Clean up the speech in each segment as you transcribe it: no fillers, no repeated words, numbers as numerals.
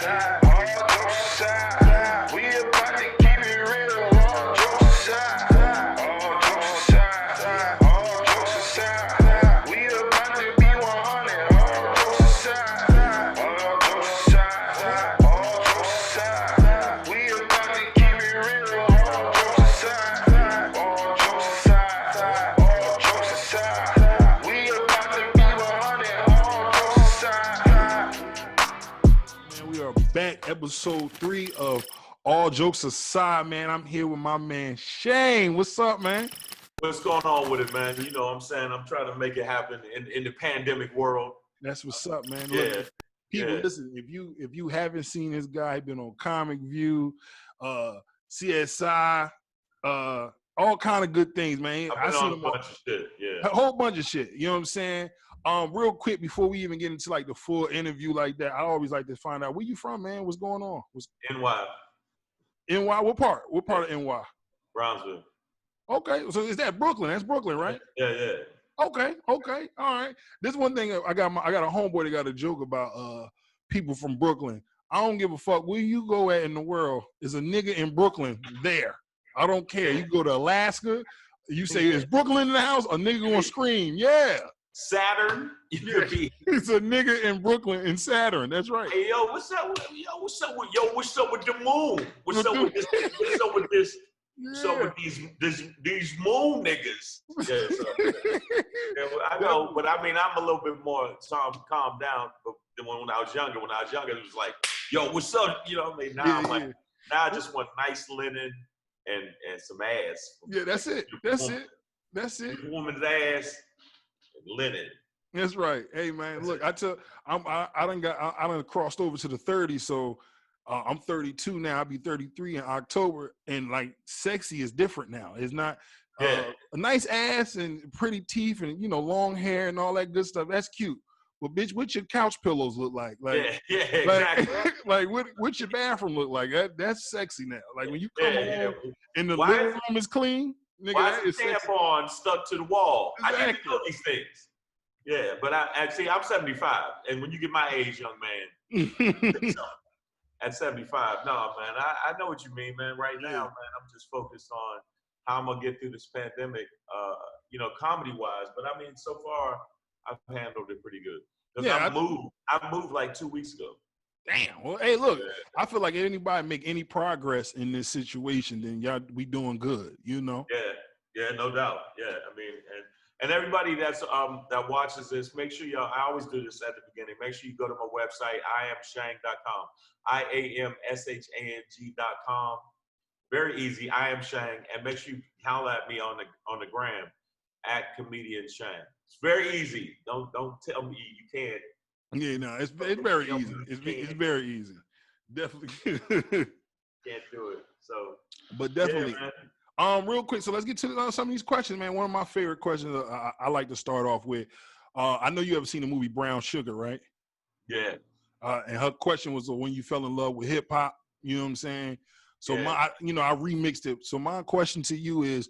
all jokes aside, we about to keep it real. All jokes aside, all jokes aside, all jokes aside, we about to be 100. All jokes aside, all jokes aside, all jokes aside, we about to keep it real. All jokes aside, all jokes aside, all jokes aside, we about to be 100. All jokes aside. Man, we are back, episode 3 of All Jokes Aside, man. I'm here with my man Shang. What's up, man? What's going on with it, man? You know what I'm saying? I'm trying to make it happen in the pandemic world. That's what's up, man. Yeah. Look, people, Yeah. listen, if you haven't seen this guy, he's been on Comic View, CSI, all kind of good things, man. I've been seen on a him bunch of shit, yeah. a whole bunch of shit. You know what I'm saying? Real quick before we even get into like the full interview like that, I always like to find out where you from, man. What's going on? NY, NY? What part? What part of NY? Brownsville. Okay, so is that Brooklyn? That's Brooklyn, right? Yeah. Okay, all right. This one thing I got a homeboy that got a joke about people from Brooklyn. I don't give a fuck where you go at in the world. Is a nigga in Brooklyn there? I don't care. You go to Alaska, you say is Brooklyn in the house? A nigga gonna scream, yeah. Saturn, you could be. It's a nigga in Brooklyn in Saturn. That's right. Hey, yo, what's up with the moon? What's up with this? What's up with this? What's up with these moon niggas? Yeah, so, yeah, well, I know, but I mean, I'm a little bit more calm down than when I was younger. When I was younger, it was like, yo, what's up? You know what I mean? Now I'm like, now I just want nice linen and some ass. Yeah, that's it. That's it. Woman's ass and linen. That's right. Hey man, look, I done crossed over to the 30s, so I'm 32 now. I'll be 33 in October, and like sexy is different now. It's not a nice ass and pretty teeth and long hair and all that good stuff. That's cute. But bitch, what your couch pillows look like? Exactly. Like what your bathroom look like? That's sexy now. Like when you come home and the living room is clean, nigga, why that is the is sexy. tampon stuck to the wall? Exactly. I need to know these things. Yeah, but I'm 75, and when you get my age, young man, at 75, no, man, I know what you mean, man. Right now, man, I'm just focused on how I'm gonna get through this pandemic, comedy-wise. But I mean, so far, I've handled it pretty good. Because I moved like 2 weeks ago. Damn. Well, hey, look, I feel like anybody make any progress in this situation, then we doing good, Yeah, no doubt. Yeah, I mean, and everybody that's that watches this, make sure I always do this at the beginning. Make sure you go to my website, iamshang.com, IAMSHANG.com. Very easy, I am Shang, and make sure you holler at me on the gram at Comedian Shang. It's very easy. Don't tell me you can't. Yeah, no, it's very easy. It's very easy. Definitely can't do it. So, but definitely. Yeah, real quick, so let's get to some of these questions, man. One of my favorite questions I like to start off with. I know you ever seen the movie Brown Sugar, right? Yeah. And her question was when you fell in love with hip hop. You know what I'm saying? So I remixed it. So my question to you is,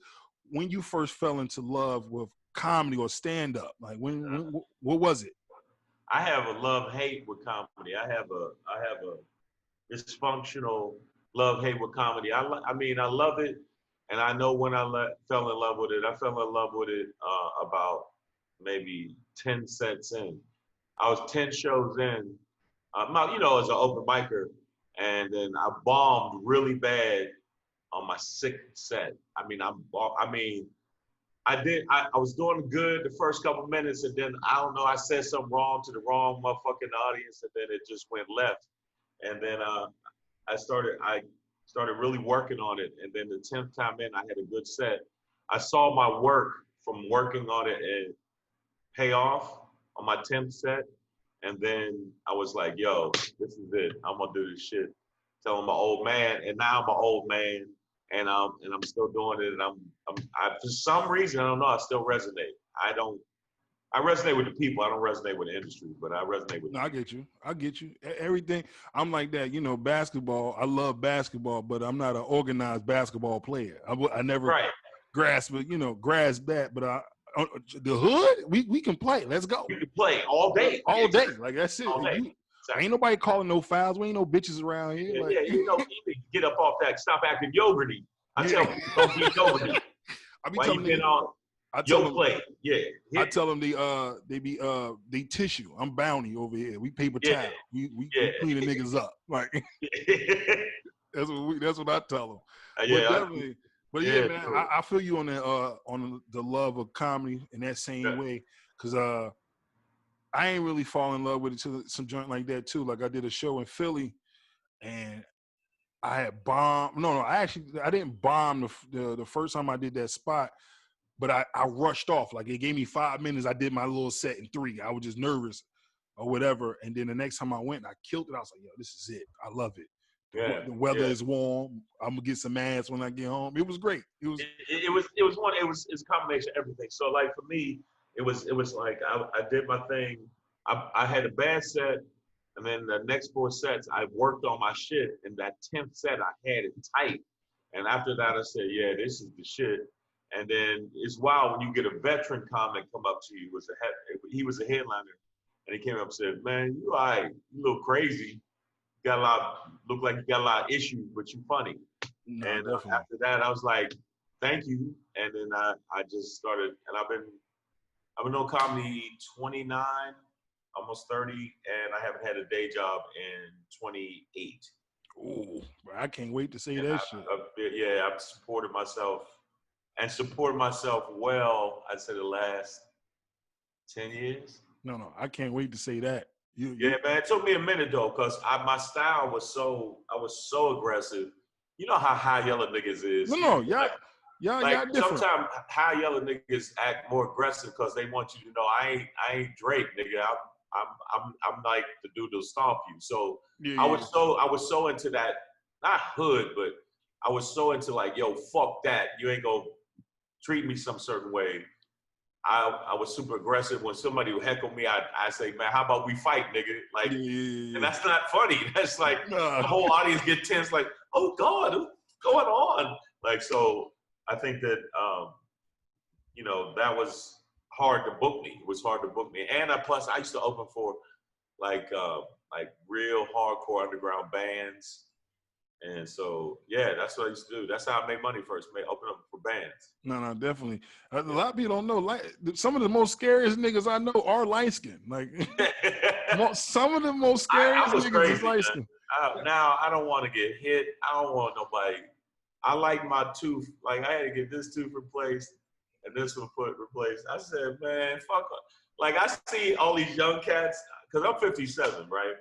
when you first fell into love with comedy or stand up, like when what was it? I have a love-hate with comedy. I have a dysfunctional love-hate with comedy. I love it, and I know when I fell in love with it. I fell in love with it about maybe 10 sets in. I was 10 shows in, as an open micer, and then I bombed really bad on my 6th set. I was doing good the first couple minutes, and then I don't know, I said something wrong to the wrong motherfucking audience, and then it just went left. And then I started really working on it, and then the 10th time in, I had a good set. I saw my work from working on it and pay off on my 10th set, and then I was like, yo, this is it. I'm gonna do this shit. Telling my old man, and now I'm an old man. And I'm still doing it, and I for some reason, I don't know, I still resonate. I resonate with the people. I don't resonate with the industry, but I resonate with. No, I get you. Everything. I'm like that. Basketball. I love basketball, but I'm not an organized basketball player. I never grasp that. But the hood, we can play. Let's go. We can play all day. All day. Like that's it. Exactly. Ain't nobody calling no fouls. We ain't no bitches around here. Yeah, Like, yeah, you need to get up off that. Stop acting yogurty. I tell people, don't be yogurty. I be Why you telling been them, on I tell your them, plate? Yeah, I tell them they tissue. I'm bounty over here. We paper yeah, towel. We yeah, cleaning niggas up. Like yeah. that's what I tell them. But Yeah, definitely, but yeah, yeah, man, true. I feel you on the love of comedy in that same Yeah. way. Cause I ain't really fall in love with it to some joint like that too. Like I did a show in Philly and I had bombed. No, I didn't bomb the first time I did that spot, but I rushed off. Like it gave me 5 minutes. I did my little set in 3. I was just nervous or whatever. And then the next time I went, I killed it. I was like, yo, this is it. I love it. Yeah, The weather yeah. is warm. I'm gonna get some ass when I get home. It was great. It was It's a combination of everything. So like for me, it was like I did my thing. I had a bad set, and then the next 4 sets I worked on my shit, and that 10th set I had it tight. And after that I said, yeah, this is the shit. And then it's wild when you get a veteran comic come up to you. He was a headliner, and he came up and said, man, you all right, you a little crazy. Look like you got a lot of issues, but you funny. no, And definitely. after that, I was like, thank you. And then I just started, and I've been doing comedy 29, almost 30, and I haven't had a day job in 28. Oh, I can't wait to say And that shit. I've supported myself well, I'd say the last 10 years. No, I can't wait to say that. Yeah, man, it took me a minute though, cause my style I was so aggressive. You know how high yellow niggas is. No, Like, y'all different. sometimes high yellow niggas act more aggressive because they want you to know I ain't Drake, nigga. I'm like the dude that'll stomp you. So Yeah, I was so into that, not hood, but I was so into like, yo, fuck that. You ain't gonna treat me some certain way. I was super aggressive. When somebody would heckle me, I say, man, how about we fight, nigga? Like, and that's not funny. That's like the whole audience get tense, like, oh God, what's going on? Like, so I think that that was hard to book me. It was hard to book me. And plus I used to open for like real hardcore underground bands. And so, yeah, that's what I used to do. That's how I made money first, open up for bands. No, definitely. A lot of people don't know. Like some of the most scariest niggas I know are light skinned. Like some of the most scariest I was niggas crazy, is light skinned. Now I don't want to get hit. I don't want nobody. I like my tooth. Like I had to get this tooth replaced and this one replaced. I said, man, fuck. Like I see all these young cats because I'm 57, right?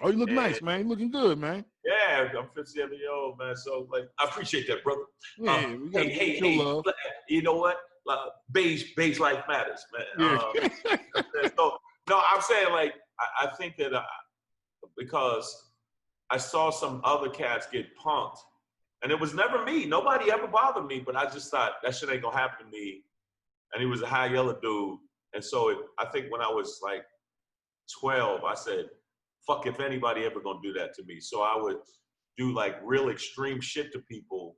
Oh, you look nice, man. You looking good, man. Yeah, I'm 57-year-old, man. So like, I appreciate that, brother. Yeah, we got hey, love. you know what? Beige life matters, man. Yeah. So no, I'm saying like I think that because I saw some other cats get punked, and it was never me. Nobody ever bothered me, but I just thought that shit ain't gonna happen to me. And he was a high yellow dude, and so I think when I was like 12, I said, fuck if anybody ever gonna do that to me. So I would do like real extreme shit to people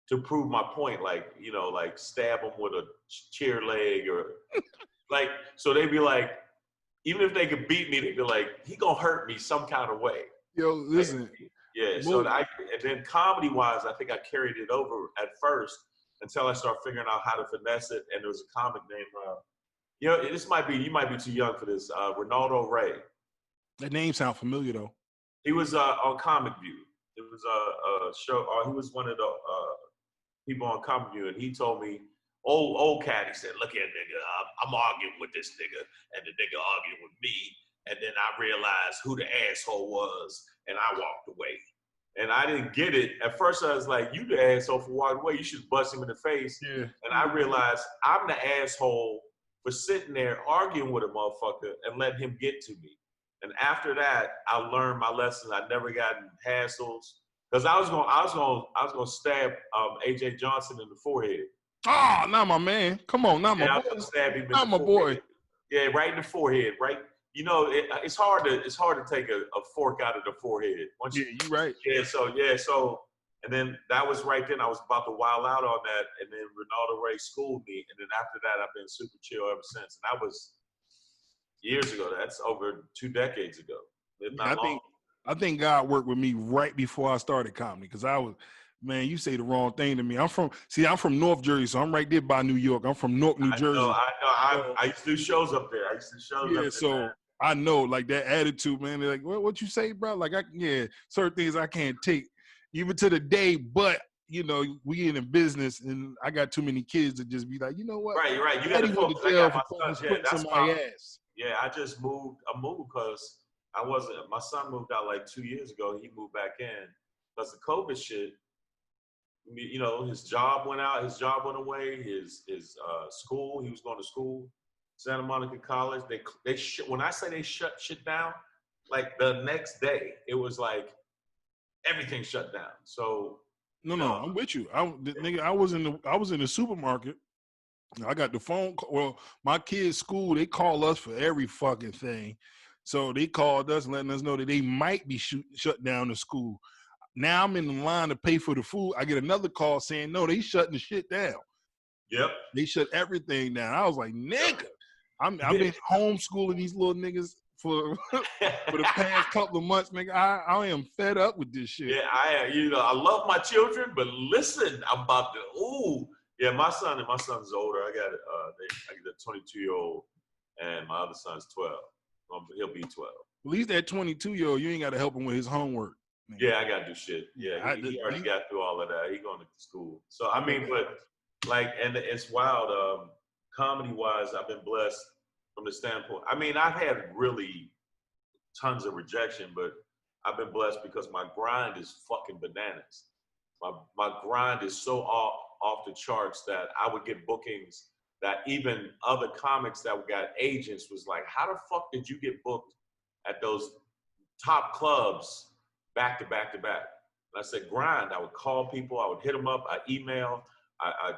to prove my point, like, like stab them with a chair leg or like, so they'd be like, even if they could beat me, they'd be like, he gonna hurt me some kind of way. Yo, listen. Like, yeah, so and then comedy-wise, I think I carried it over at first until I started figuring out how to finesse it, and there was a comic named, you might be too young for this, Ronaldo Ray. That name sound familiar though. He was on Comic View. It was a show. He was one of the people on Comic View, and he told me, old cat. He said, "Look here, nigga. I'm arguing with this nigga, and the nigga arguing with me, and then I realized who the asshole was, and I walked away." And I didn't get it at first. I was like, "You the asshole for walking away. You should bust him in the face." Yeah. And I realized I'm the asshole for sitting there arguing with a motherfucker and letting him get to me. And after that, I learned my lessons. I never gotten hassles because I was gonna stab AJ Johnson in the forehead. Oh, not my man. Come on, not my I boy. was gonna stab him in Not the my forehead. boy. Yeah, right in the forehead. Right. It's hard to take a fork out of the forehead. Once Yeah, you right. So, and then that was right then. I was about to wild out on that, and then Ronaldo Ray schooled me, and then after that, I've been super chill ever since. And that was years ago. That's over 2 decades ago. if Yeah, not long. I think God worked with me right before I started comedy because I was, man, you say the wrong thing to me. I'm from North Jersey, so I'm right there by New York. I'm from Newark, New Jersey. I used to do shows up there. I used to do shows Yeah, up there, man. so I know like that attitude, man. They're like, what you say, bro? Like certain things I can't take even to the day, but you know, we in a business and I got too many kids to just be like, you know what? Right, you're right. You got Daddy to went to focus. I jail got for my fucking sons. Yeah, spitting that's why. somebody's ass. Yeah, I moved because I wasn't. My son moved out like 2 years ago. He moved back in because the COVID shit. You know, his job went out. His job went away. His school. He was going to school, Santa Monica College. When I say they shut shit down, like the next day, it was like everything shut down. So No, I'm with you. I was in the supermarket. I got the phone call. Well, my kids' school, they call us for every fucking thing. So they called us letting us know that they might be shut down the school. Now I'm in the line to pay for the food. I get another call saying, no, they shutting the shit down. Yep. They shut everything down. I was like, nigga, I've been homeschooling these little niggas for the past couple of months, nigga. I am fed up with this shit. Yeah, I love my children, but listen, I'm about to yeah, my son's older. I got a 22-year-old, and my other son's 12. He'll be 12. At least that 22-year-old, you ain't got to help him with his homework. Man. Yeah, I gotta do shit. Yeah, he already got through all of that. He going to school. So I mean, but like, and it's wild. Comedy wise, I've been blessed from the standpoint. I mean, I've had really tons of rejection, but I've been blessed because my grind is fucking bananas. My grind is so off the charts that I would get bookings that even other comics that got agents was like, how the fuck did you get booked at those top clubs back to back to back? And I said, grind. I would call people. I would hit them up. I email. I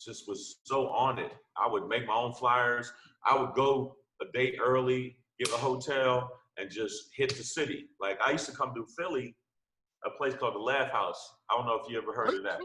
just was so on it. I would make my own flyers. I would go a day early, get a hotel, and just hit the city. Like I used to come to Philly, a place called the Laugh House. I don't know if you ever heard of that.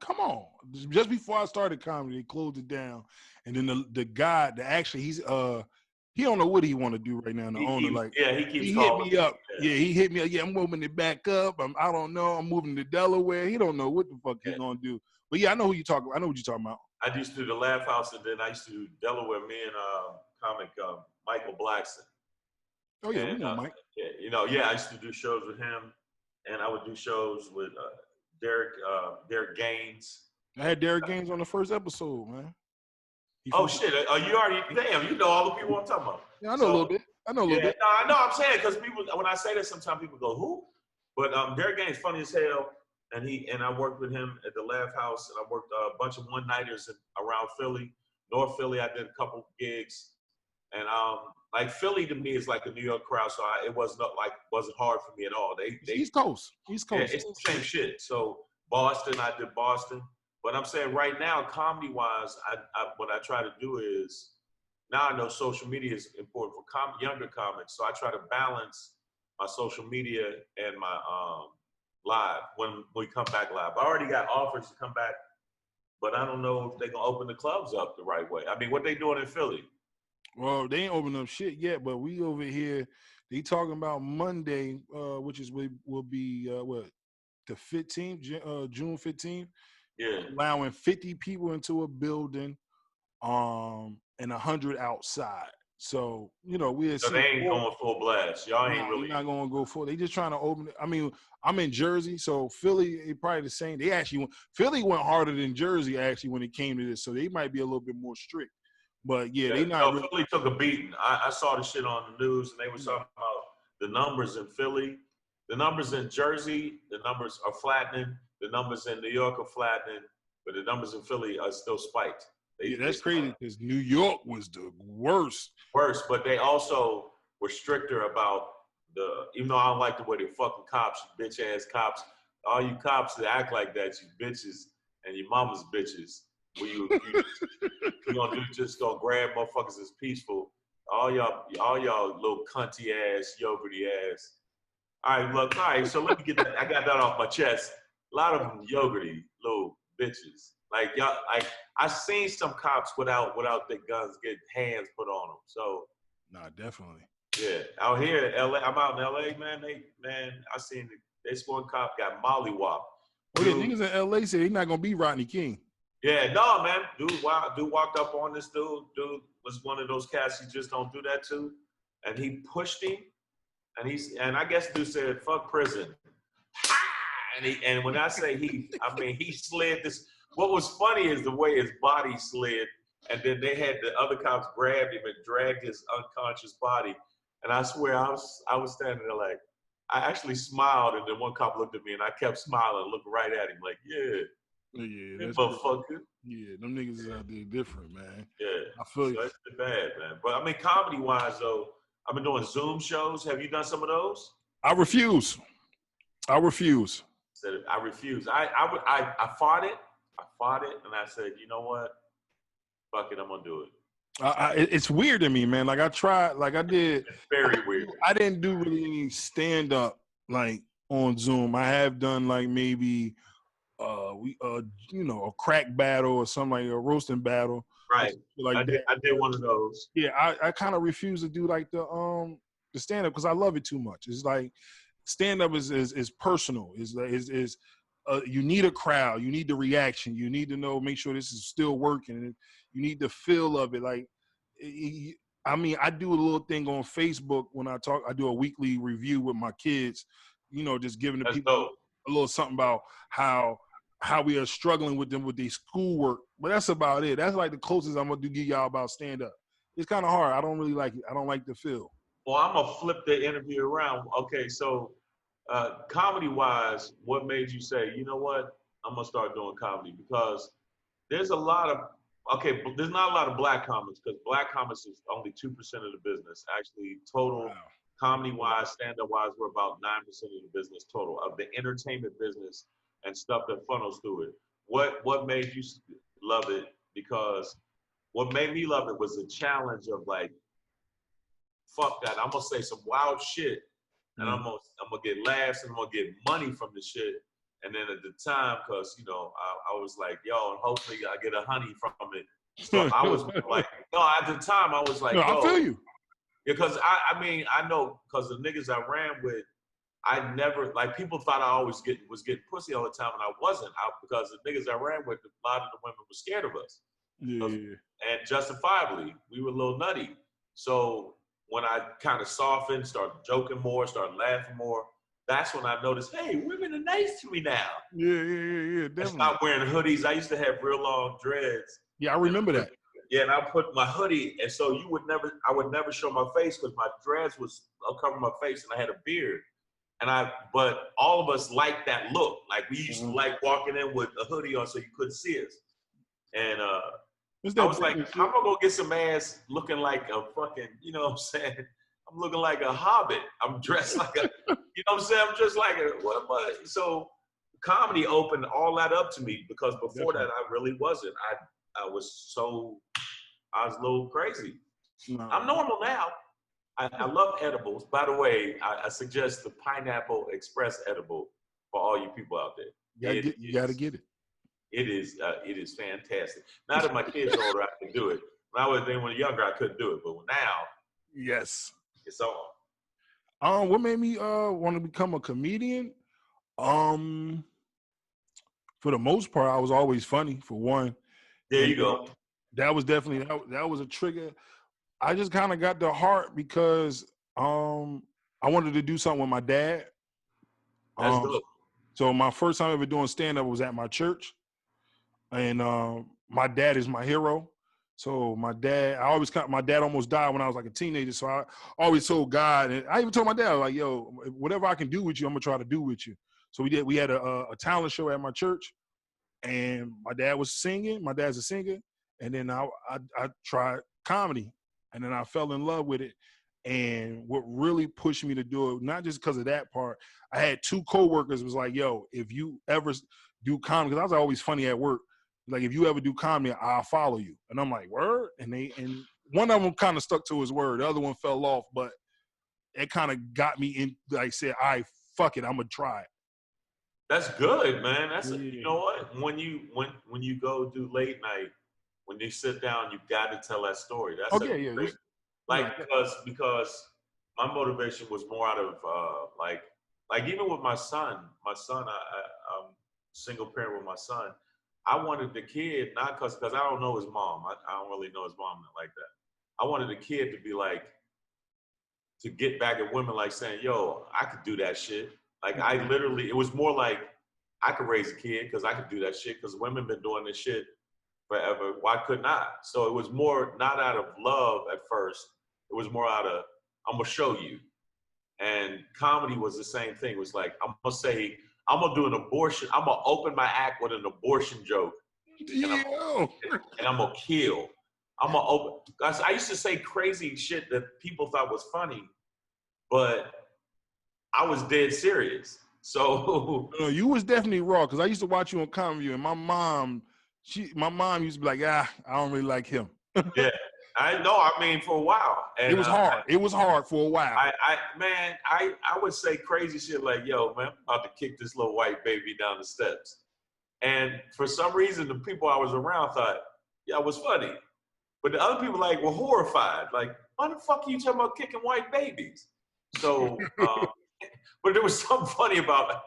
Come on. Just before I started comedy, they closed it down. And then the guy, he don't know what he want to do right now. The owner, he hit me up. Yeah, he hit me up. Yeah, I'm moving it back up. I don't know. I'm moving to Delaware. He don't know what the fuck he's gonna do. But yeah, I know who you talking. I know what you're talking about. I used to do the Laugh House, and then I used to do Delaware. Me and comic Michael Blackson. Oh yeah, we know Mike. I used to do shows with him, and I would do shows with Derek Gaines. I had Derek Gaines on the first episode, man. Shit! You already damn? You know all the people I'm talking about. Yeah, I know a little bit. I know a little bit. No, I know. I'm saying because people, when I say that, sometimes people go, "Who?" But Derek Gaines funny as hell, and I worked with him at the Laugh House, and I worked a bunch of one-nighters around Philly, North Philly. I did a couple gigs, and like Philly to me is like a New York crowd, so it wasn't hard for me at all. They East Coast. Yeah, it's the same shit. So Boston, I did Boston. But I'm saying right now, comedy-wise, what I try to do is, now I know social media is important for younger comics, so I try to balance my social media and my live when we come back live. I already got offers to come back, but I don't know if they're going to open the clubs up the right way. I mean, what they doing in Philly? Well, they ain't opened up shit yet, but we over here, they talking about Monday, which will be the 15th, June 15th. Yeah. Allowing 50 people into a building, and 100 outside. So, we're So they ain't going full blast. Y'all ain't really. They're not going to go full. They just trying to open it. I mean, I'm in Jersey, so Philly, probably the same. Philly went harder than Jersey, actually, when it came to this. So they might be a little bit more strict. But, yeah, they not really. Philly took a beating. I saw the shit on the news, and they were talking about the numbers in Philly. The numbers in Jersey, the numbers are flattening. The numbers in New York are flattening, but the numbers in Philly are still spiked. That's crazy because New York was the worst. Worse, but they also were stricter about even though I don't like the way they fucking cops, you bitch ass cops, all you cops that act like that, you bitches and your mama's bitches. You gonna just go grab motherfuckers as peaceful. All y'all little cunty ass, yogurty ass. All right, so let me get that. I got that off my chest. A lot of them yogurty little bitches. Like y'all, I seen some cops without their guns get hands put on them. So Nah, definitely. Yeah, out here in LA, I'm out in LA, man. I seen this one cop got mollywop. Oh yeah, Dude, niggas in LA say they not gonna be Rodney King. yeah, no, man. Dude walked up on this dude. Dude was one of those cats you just don't do that to, and he pushed him, and I guess dude said, "Fuck prison." And when I say I mean he slid this. What was funny is the way his body slid, and then they had the other cops grabbed him and dragged his unconscious body. And I swear I was standing there like, I actually smiled, and then one cop looked at me, and I kept smiling, and looked right at him like, yeah, Yeah, that's motherfucker. yeah, them niggas is out there different, man. Yeah, I feel so it's bad, man. But I mean, comedy wise though, I've been doing Zoom shows. Have you done some of those? I refuse. I refuse. Said I refuse. I fought it. I fought it, and I said, you know what? Fuck it, I'm gonna do it. It's weird to me, man. Like I tried, like I did. It's very weird. I didn't do really any stand up like on Zoom. I have done like maybe you know, a crack battle or something like a roasting battle. Right. Like I did one of those. Yeah, I kind of refuse to do like the stand up because I love it too much. It's like stand up is personal. Is you need a crowd, you need the reaction, you need to know, make sure this is still working. You need the feel of it. Like, I mean, I do a little thing on Facebook when I talk. I do a weekly review with my kids. You know, just giving the people a little something about how we are struggling with them with their schoolwork. But that's about it. That's like the closest I'm gonna give y'all about stand up. It's kind of hard. I don't really like it. I don't like the feel. Well, I'm gonna flip the interview around. Okay, so comedy wise, what made you say, you know what, I'm gonna start doing comedy? Because there's there's not a lot of black comics, because black comics is only 2% of the business. Actually, total comedy wise, stand up wise, we're about 9% of the business total of the entertainment business and stuff that funnels through it. What made you love it? Because what made me love it was the challenge of like, fuck that, I'm gonna say some wild shit, and I'm gonna get laughs, and I'm gonna get money from the shit. And then at the time, cause you know, I was like, yo, and hopefully I get a honey from it. So I was like, no, at the time I was like, no, I feel you. Because I mean, I know, cause the niggas I ran with, I never, like, people thought I always was getting pussy all the time, and I wasn't. Because the niggas I ran with, a lot of the women were scared of us. Yeah. And justifiably, we were a little nutty. So when I kind of softened, started joking more, started laughing more, that's when I noticed, hey, women are nice to me now. Yeah, definitely. I stopped wearing hoodies. I used to have real long dreads. Yeah, I remember that. Yeah, and I put my hoodie, and so I would never show my face because my dreads was covering my face, and I had a beard. But all of us liked that look. Like, we used to like walking in with a hoodie on so you couldn't see us. And I was like, I'm gonna go get some ass looking like a fucking, you know what I'm saying? I'm looking like a hobbit. I'm dressed like a, you know what I'm saying? I'm just like a, what? So comedy opened all that up to me, because before that I really wasn't. I was a little crazy. No. I'm normal now. I love edibles. By the way, I suggest the Pineapple Express edible for all you people out there. You gotta get it. It is fantastic. Now that my kids are older, I can do it. When I was younger, I couldn't do it, but now, yes, it's on. What made me want to become a comedian? For the most part, I was always funny. For one, there you go. That was definitely that was a trigger. I just kind of got the heart because I wanted to do something with my dad. That's dope. So my first time ever doing stand up was at my church, and my dad is my hero. So my dad almost died when I was like a teenager. So I always told God, and I even told my dad, like, yo, whatever I can do with you, I'm gonna try to do with you. So we had a talent show at my church, and my dad was singing. My dad's a singer, and then I tried comedy, and then I fell in love with it. And what really pushed me to do it, not just because of that part, I had two coworkers was like, yo, if you ever do comedy, because I was always funny at work, like, if you ever do comedy, I'll follow you. And I'm like, word? And one of them kind of stuck to his word. The other one fell off, but it kind of got me in, like, said, all right, fuck it, I'm going to try it. That's good, man. You know what? When you go do late night, when you sit down, you got to tell that story. That's yeah. Like, because my motivation was more out of like even with my son. I'm single parent with my son. I wanted the kid not because I don't know his mom. I don't really know his mom like that. I wanted the kid to be like to get back at women like saying, "Yo, I could do that shit." Like I literally, it was more like I could raise a kid because I could do that shit because women been doing this shit forever. Why couldn't I? So it was more not out of love at first. It was more out of I'm gonna show you. And comedy was the same thing. It was like I'm gonna say I'm gonna do an abortion. I'm gonna open my act with an abortion joke, and I'm gonna kill. I'm gonna open. I used to say crazy shit that people thought was funny, but I was dead serious. So No, you was definitely raw because I used to watch you on Comedy View, and my mom used to be like, I don't really like him. yeah, I know. I mean, for a while, and it was hard. It was hard for a while. I would say crazy shit like, "Yo, man, I'm about to kick this little white baby down the steps," and for some reason, the people I was around thought, "Yeah, it was funny," but the other people like were horrified. Like, why the fuck are you talking about kicking white babies? So, but there was something funny about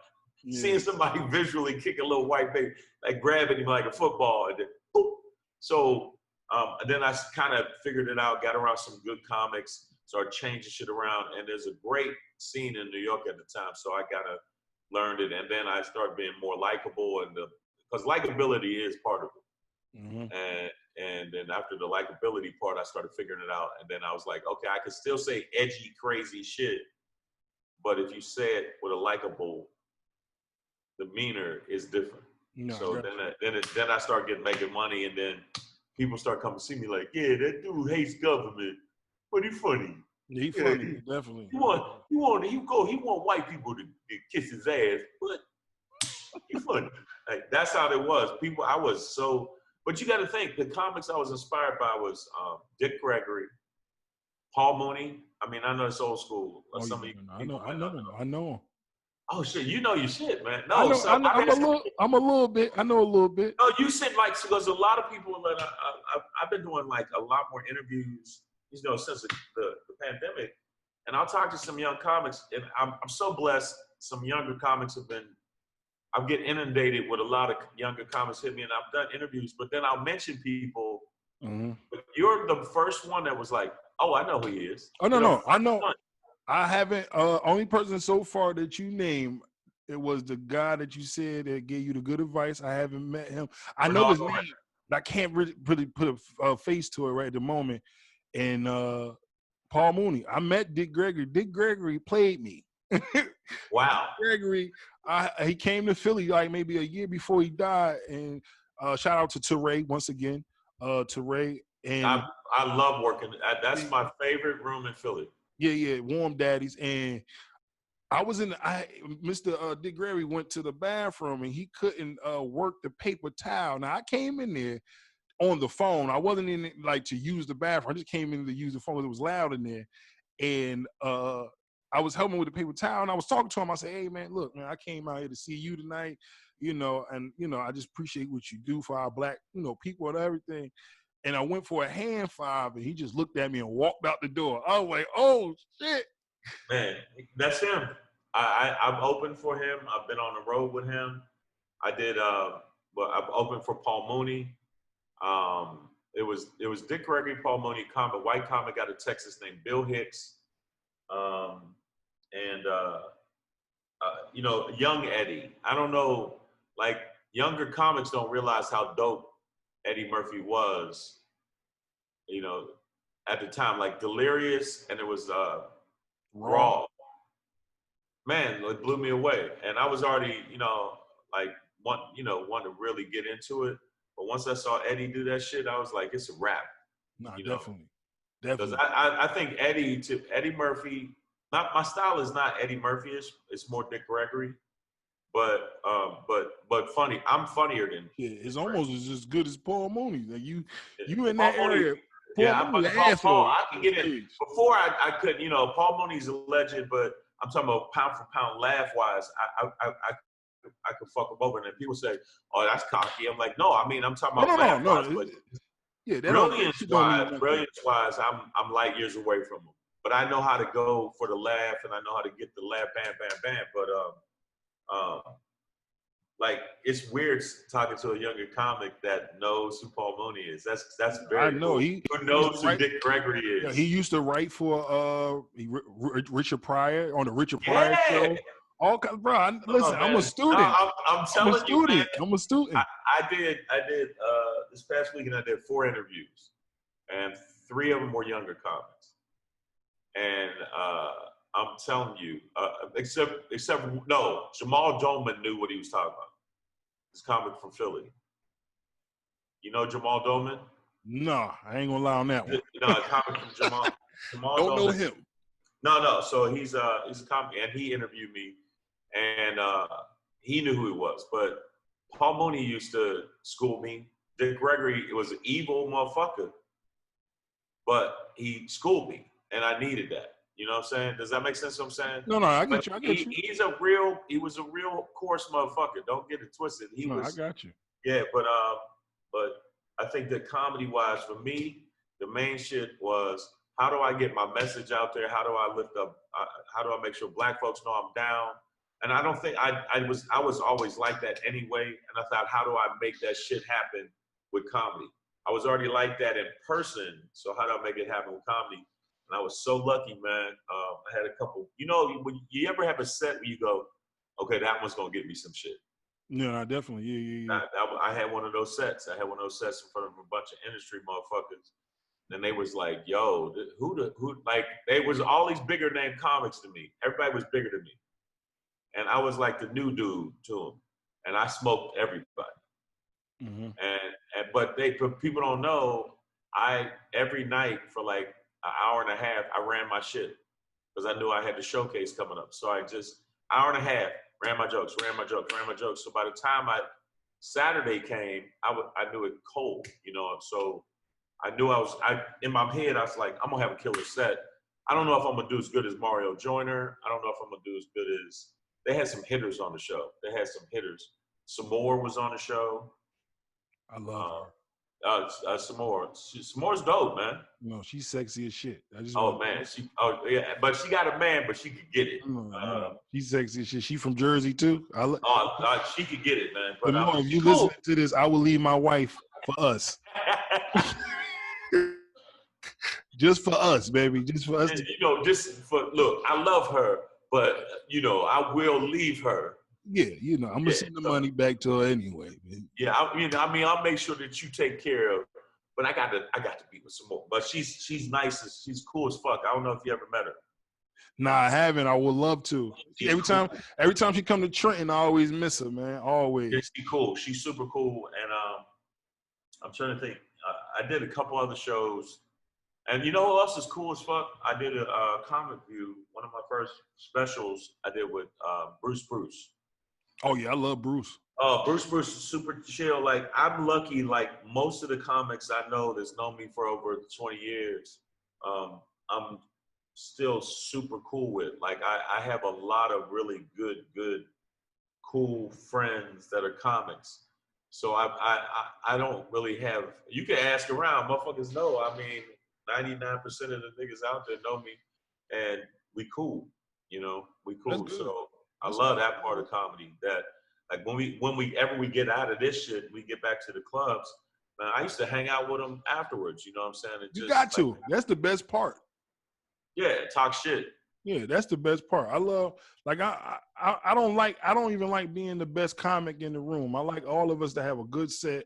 seeing somebody visually kick a little white baby, like grabbing him like a football, and then boop. So. And then I kind of figured it out, got around some good comics, started changing shit around, and there's a great scene in New York at the time, so I kind of learned it, and then I started being more likable, and because likability is part of it, and then after the likability part, I started figuring it out, and then I was like, okay, I could still say edgy, crazy shit, but if you say it with a likable demeanor, it's different. No, so then I started making money, and then people start coming to see me like, yeah, that dude hates government, but he funny. He funny, definitely. He want white people to kiss his ass, but he funny. Like that's how it was. People, I was so. But you got to think the comics I was inspired by was Dick Gregory, Paul Mooney. I mean, I know it's old school. Some of you I know him. Oh shit, you know your shit, man. No, I'm a little bit. I know a little bit. No, you said like because a lot of people that I've been doing like a lot more interviews, since the pandemic, and I'll talk to some young comics, and I'm so blessed. Some younger comics I'm getting inundated with a lot of younger comics hit me, and I've done interviews, but then I'll mention people. But you're the first one that was like, oh, I know who he is. Oh no, I know. I haven't. Only person so far that you named, it was the guy that you said that gave you the good advice. I haven't met him. I know his name, but I can't really put a face to it right at the moment. And Paul Mooney. I met Dick Gregory. Dick Gregory played me. Wow. Gregory, he came to Philly like maybe a year before he died. And shout out to Teray once again. Teray. And I love working. That's my favorite room in Philly. Yeah, Warm Daddies. And I was Mr. Dick Gregory went to the bathroom and he couldn't work the paper towel. Now I came in there on the phone. I wasn't in it like to use the bathroom. I just came in to use the phone because it was loud in there. And I was helping with the paper towel and I was talking to him. I said, hey man, look, man, I came out here to see you tonight, and I just appreciate what you do for our black, people and everything. And I went for a hand five, and he just looked at me and walked out the door. I was like, "Oh shit!" Man, that's him. I've opened for him. I've been on the road with him. I did, but I've opened for Paul Mooney. It was Dick Gregory, Paul Mooney, white comic out of Texas named Bill Hicks, and young Eddie. I don't know, like younger comics don't realize how dope Eddie Murphy was, at the time, like Delirious, and it was Raw. Man, it blew me away. And I was already, want to really get into it. But once I saw Eddie do that shit, I was like, it's a wrap. No, definitely. Because I think Eddie Murphy, my style is not Eddie Murphy-ish. It's more Dick Gregory. But funny. I'm funnier than. Yeah, it's almost as good as Paul Mooney. Like you in that area. Paul, I can get in. Before I could, Paul Mooney's a legend, but I'm talking about pound for pound laugh wise. I could fuck him over, and then people say, "Oh, that's cocky." I'm like, no, I mean, I'm talking about laugh wise. Yeah, brilliance wise, I'm light years away from him. but I know how to go for the laugh, and I know how to get the laugh, bam, bam, bam. But like it's weird talking to a younger comic that knows who Paul Mooney is. That's I very know cool. Who knows who Dick Gregory is? Yeah, he used to write for Richard Pryor on the Richard Pryor Yeah. show. All bro, listen, I'm a student. No, I'm telling you, man. I'm a student. I did this past weekend. I did 4 interviews, and 3 of them were younger comics. And I'm telling you, except no, Jamal Dolman knew what he was talking about. This comic from Philly. You know Jamal Dolman? No, I ain't gonna lie on that one. No, a comic from Jamal. Jamal Don't Dolman. know him. No. So he's a comic, and he interviewed me, and he knew who he was. But Paul Mooney used to school me. Dick Gregory was an evil motherfucker, but he schooled me, and I needed that. You know what I'm saying? Does that make sense? What I'm saying? No, I get you. He was a real coarse motherfucker. Don't get it twisted. I got you. Yeah, but I think that comedy-wise, for me, the main shit was how do I get my message out there? How do I lift up? How do I make sure Black folks know I'm down? And I don't think I was always like that anyway. And I thought, how do I make that shit happen with comedy? I was already like that in person, so how do I make it happen with comedy? And I was so lucky, man. I had a couple. You know, when you ever have a set where you go, okay, that one's gonna get me some shit. Yeah, definitely. Yeah. I had one of those sets. I had one of those sets in front of a bunch of industry motherfuckers. And they was like, yo, who, like, they was all these bigger name comics to me. Everybody was bigger than me. And I was like the new dude to them. And I smoked everybody. Mm-hmm. But people don't know, every night for like an hour and a half, I ran my shit. Because I knew I had the showcase coming up. So I just, hour and a half, ran my jokes. So by the time Saturday came, I knew it cold, you know. So I knew in my head, I was like, I'm gonna have a killer set. I don't know if I'm gonna do as good as Mario Joyner. I don't know if I'm gonna do as good as, they had some hitters on the show. Samore was on the show. I love her. Samore's dope, man. No, she's sexy as shit. But she got a man, but she could get it. She's sexy as shit. She from Jersey too. She could get it, man. But if you listen to this, I will leave my wife for us. Just for us, baby. Just for us. Look, I love her, but I will leave her. Yeah, I'm gonna send the money back to her anyway. Man. Yeah, I'll make sure that you take care of. But I got to be with some more. But she's nice. She's cool as fuck. I don't know if you ever met her. Nah, I haven't. I would love to. Every time she come to Trenton, I always miss her, man. Always. Yeah, she's cool. She's super cool. And I'm trying to think. I did a couple other shows. And you know who else is cool as fuck? I did a comic view. One of my first specials I did with Bruce. Oh yeah, I love Bruce. Bruce is super chill. Like, I'm lucky, like most of the comics I know that's known me for over 20 years, I'm still super cool with. Like, I have a lot of really good, cool friends that are comics. So I don't really have, you can ask around, motherfuckers know. I mean, 99% of the niggas out there know me, and we cool, we cool. So I love that part of comedy, that like when we get out of this shit, we get back to the clubs. Man, I used to hang out with them afterwards. You know what I'm saying? You got to. That's the best part. Yeah, talk shit. Yeah, that's the best part. I love, like, I don't even like being the best comic in the room. I like all of us to have a good set,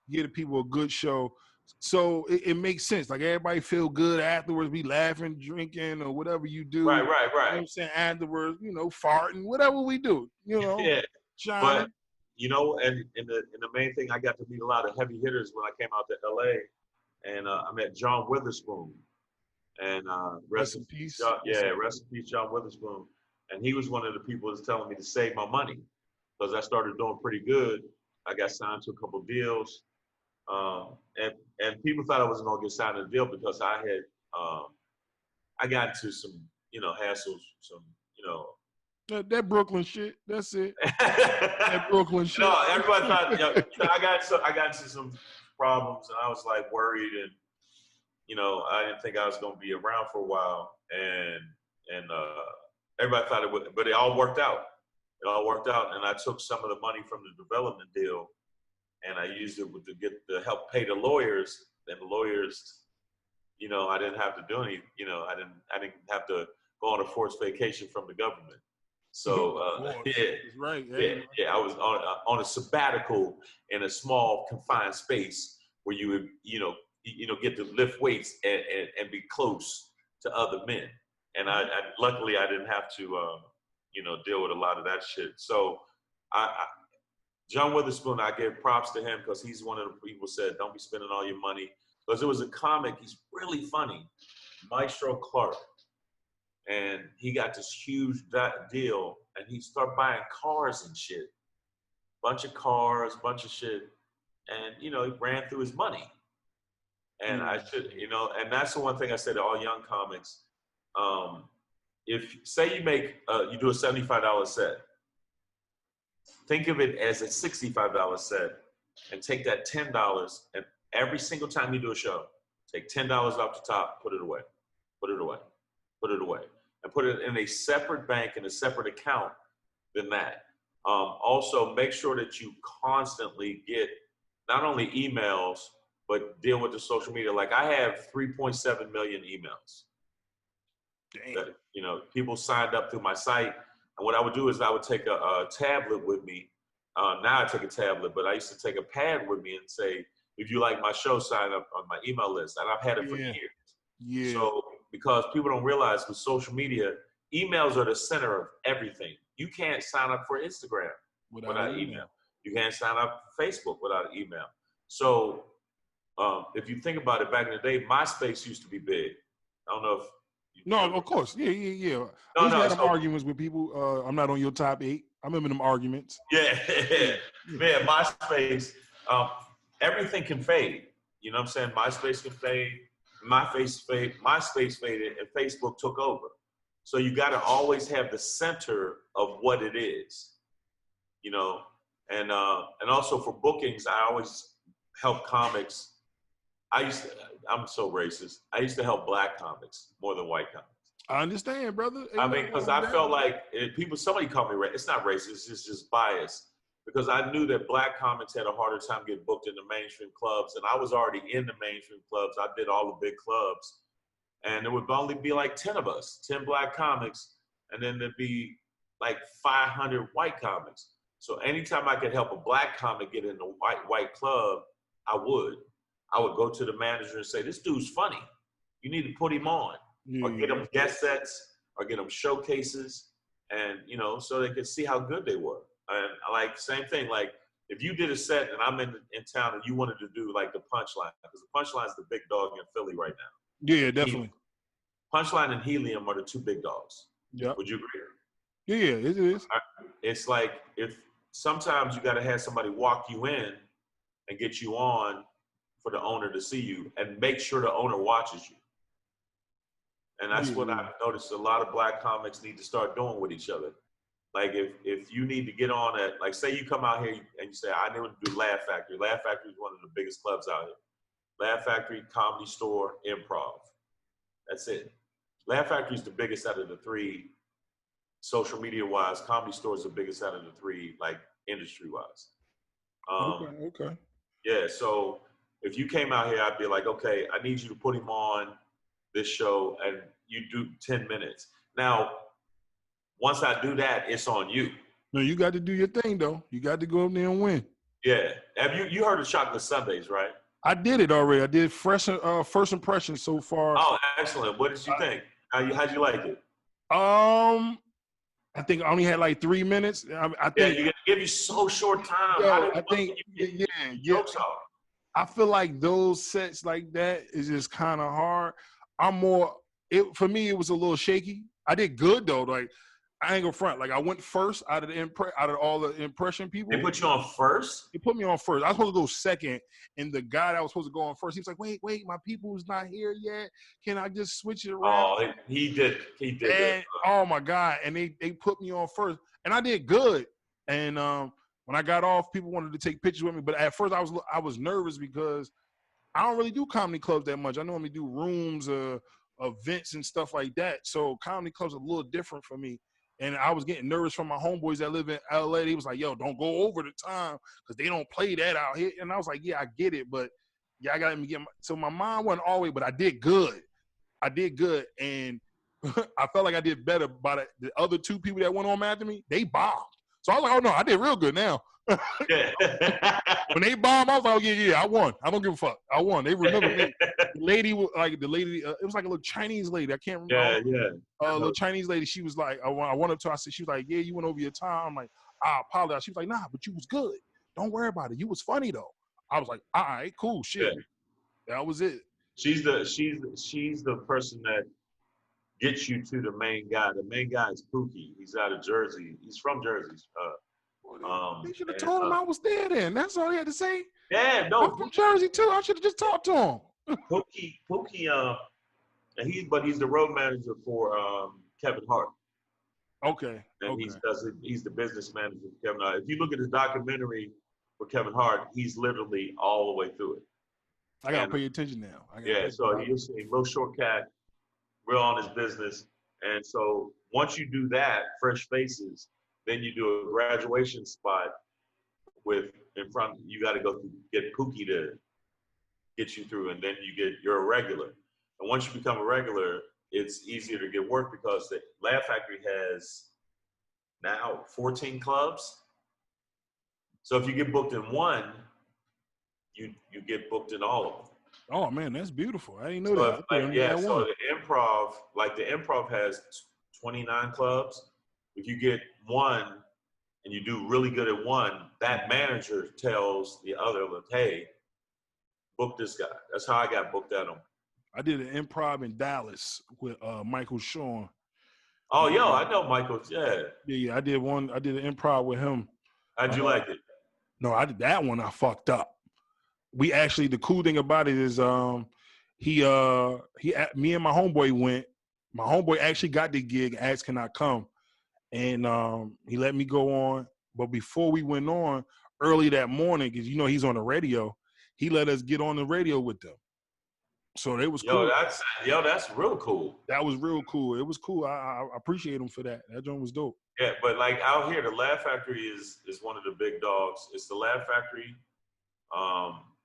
give people a good show. So it makes sense. Like, everybody feel good afterwards, be laughing, drinking, or whatever you do. Right. You know what I'm saying? Afterwards, farting, whatever we do, Yeah. Shining. But, and the main thing, I got to meet a lot of heavy hitters when I came out to LA, and I met John Witherspoon. And rest in peace. Rest in peace, John Witherspoon. And he was one of the people that's telling me to save my money, because I started doing pretty good. I got signed to a couple deals. And people thought I wasn't gonna get signed to a deal because I got into some, hassles, some, That Brooklyn shit. That's it. That Brooklyn shit. No, everybody thought, I got into some problems, and I was like worried, and I didn't think I was gonna be around for a while. and everybody thought it would, but it all worked out. It all worked out, and I took some of the money from the development deal, and I used it to help pay the lawyers. And the lawyers, you know, I didn't have to do any, you know, I didn't have to go on a forced vacation from the government. So right. yeah, I was on a sabbatical in a small confined space where you would, you know, get to lift weights and be close to other men. And I luckily I didn't have to, you know, deal with a lot of that shit. So John Witherspoon, I give props to him because he's one of the people who said, don't be spending all your money. Because there was a comic, he's really funny, Maestro Clark. And he got this huge deal, and he started buying cars and shit. Bunch of cars, bunch of shit. And, you know, he ran through his money. And I should, you know, and that's the one thing I said to all young comics. If, say you make, you do a $75 set, think of it as a $65 set, and take that $10, and every single time you do a show, take $10 off the top, put it away, put it away, put it away, and put it in a separate bank, in a separate account than that. Also, make sure that you constantly get not only emails, but deal with the social media. Like I have 3.7 million emails. That, you know, people signed up through my site. And what I would do is I would take a tablet with me. Now I take a tablet, but I used to take a pad with me and say, if you like my show, sign up on my email list. And I've had it for years. Yeah. So because people don't realize with social media, emails are the center of everything. You can't sign up for Instagram without email. You can't sign up for Facebook without email. So if you think about it, back in the day, MySpace used to be big. I don't know if no, of course. Yeah. We had some arguments with people. I'm not on your top 8. I remember them arguments. Yeah. Man, MySpace, everything can fade. You know what I'm saying? MySpace can fade. MySpace faded, and Facebook took over. So you got to always have the center of what it is, you know. And also for bookings, I always help comics. I'm so racist. I used to help black comics more than white comics. I understand, brother. I mean, because I felt like somebody called me racist. It's not racist. It's just bias. Because I knew that black comics had a harder time getting booked in the mainstream clubs. And I was already in the mainstream clubs. I did all the big clubs. And there would only be like 10 of us, 10 black comics. And then there'd be like 500 white comics. So anytime I could help a black comic get in a white club, I would. I would go to the manager and say, this dude's funny. You need to put him on. Or get them guest sets, or get them showcases, and, you know, so they could see how good they were. And like, same thing, like, if you did a set and I'm in town and you wanted to do like the Punchline, because the Punchline is the big dog in Philly right now. Yeah, definitely. Punchline and Helium are the two big dogs. Yeah. Would you agree? Yeah, it is. It's like, if sometimes you got to have somebody walk you in and get you on for the owner to see you, and make sure the owner watches you. And that's what I've noticed a lot of black comics need to start doing with each other. Like if you need to get on at, like, say you come out here and you say, I need to do Laugh Factory. Laugh Factory is one of the biggest clubs out here. Laugh Factory, Comedy Store, Improv. That's it. Laugh Factory is the biggest out of the 3, social media wise. Comedy Store is the biggest out of the 3, like industry wise. Okay. Yeah, so if you came out here, I'd be like, okay, I need you to put him on this show, and you do 10 minutes. Now, once I do that, it's on you. No, you got to do your thing, though. You got to go up there and win. Yeah. Have you heard of Chocolate Sundays, right? I did it already. I did first impression so far. Oh, excellent. What did you think? How'd you like it? I think I only had like 3 minutes. I think you give you so short time. I think jokes off? I feel like those sets like that is just kind of hard. For me, it was a little shaky. I did good though. Like, I ain't gonna front. Like, I went first out of all the impression people. They put you on first? They put me on first. I was supposed to go second, and the guy that was supposed to go on first, he was like, wait, my people's not here yet. Can I just switch it around? Oh, he did. And, oh my God. And they put me on first. And I did good. And when I got off, people wanted to take pictures with me. But at first I was nervous because I don't really do comedy clubs that much. I normally do rooms events and stuff like that. So comedy clubs are a little different for me. And I was getting nervous from my homeboys that live in LA. They was like, yo, don't go over the time because they don't play that out here. And I was like, yeah, I get it. But yeah, I got to get so my mind wasn't all the way, but I did good. And I felt like I did better by the other two people that went on after me. They bombed. So I was like, oh no, I did real good now. Yeah. When they bombed, I was like, oh yeah, I won. I don't give a fuck. I won. They remember me. The lady, it was like a little Chinese lady. I can't remember. Yeah. A little Chinese lady. She was like, I went up to her. I said, she was like, yeah, you went over your time. I'm like, I apologize. She was like, nah, but you was good. Don't worry about it. You was funny though. I was like, all right, cool, shit. Yeah. That was it. She's the person that gets you to the main guy. The main guy is Pookie. He's out of Jersey. He's from Jersey. They should have told him I was there then. That's all he had to say. Yeah, no. I'm from Jersey too. I should have just talked to him. Pookie, and he's the road manager for Kevin Hart. Okay. And he's the business manager for Kevin Hart. If you look at his documentary for Kevin Hart, he's literally all the way through it. I gotta pay attention now. So you'll see real short cat, real on his business. And so once you do that, Fresh Faces, then you do a graduation spot you got to go through, get Pookie to get you through, and then you're a regular. And once you become a regular, it's easier to get work because the Laugh Factory has now 14 clubs. So if you get booked in one, you get booked in all of them. Oh man, that's beautiful. I didn't know that. So the improv has 29 clubs. If you get one and you do really good at one, that manager tells the other, hey, book this guy. That's how I got booked at him. I did an improv in Dallas with Michael Sean. Oh, I know Michael. Yeah. Yeah. I did an improv with him. How'd you like it? No, I did that one. I fucked up. The cool thing about it is me and my homeboy went. My homeboy actually got the gig, asked can I come, and he let me go on. But before we went on, early that morning, because he's on the radio, he let us get on the radio with them. So it was cool. That's real cool. That was real cool. It was cool. I appreciate him for that. That joint was dope. Yeah, but like out here, the Laugh Factory is one of the big dogs. It's the Laugh Factory.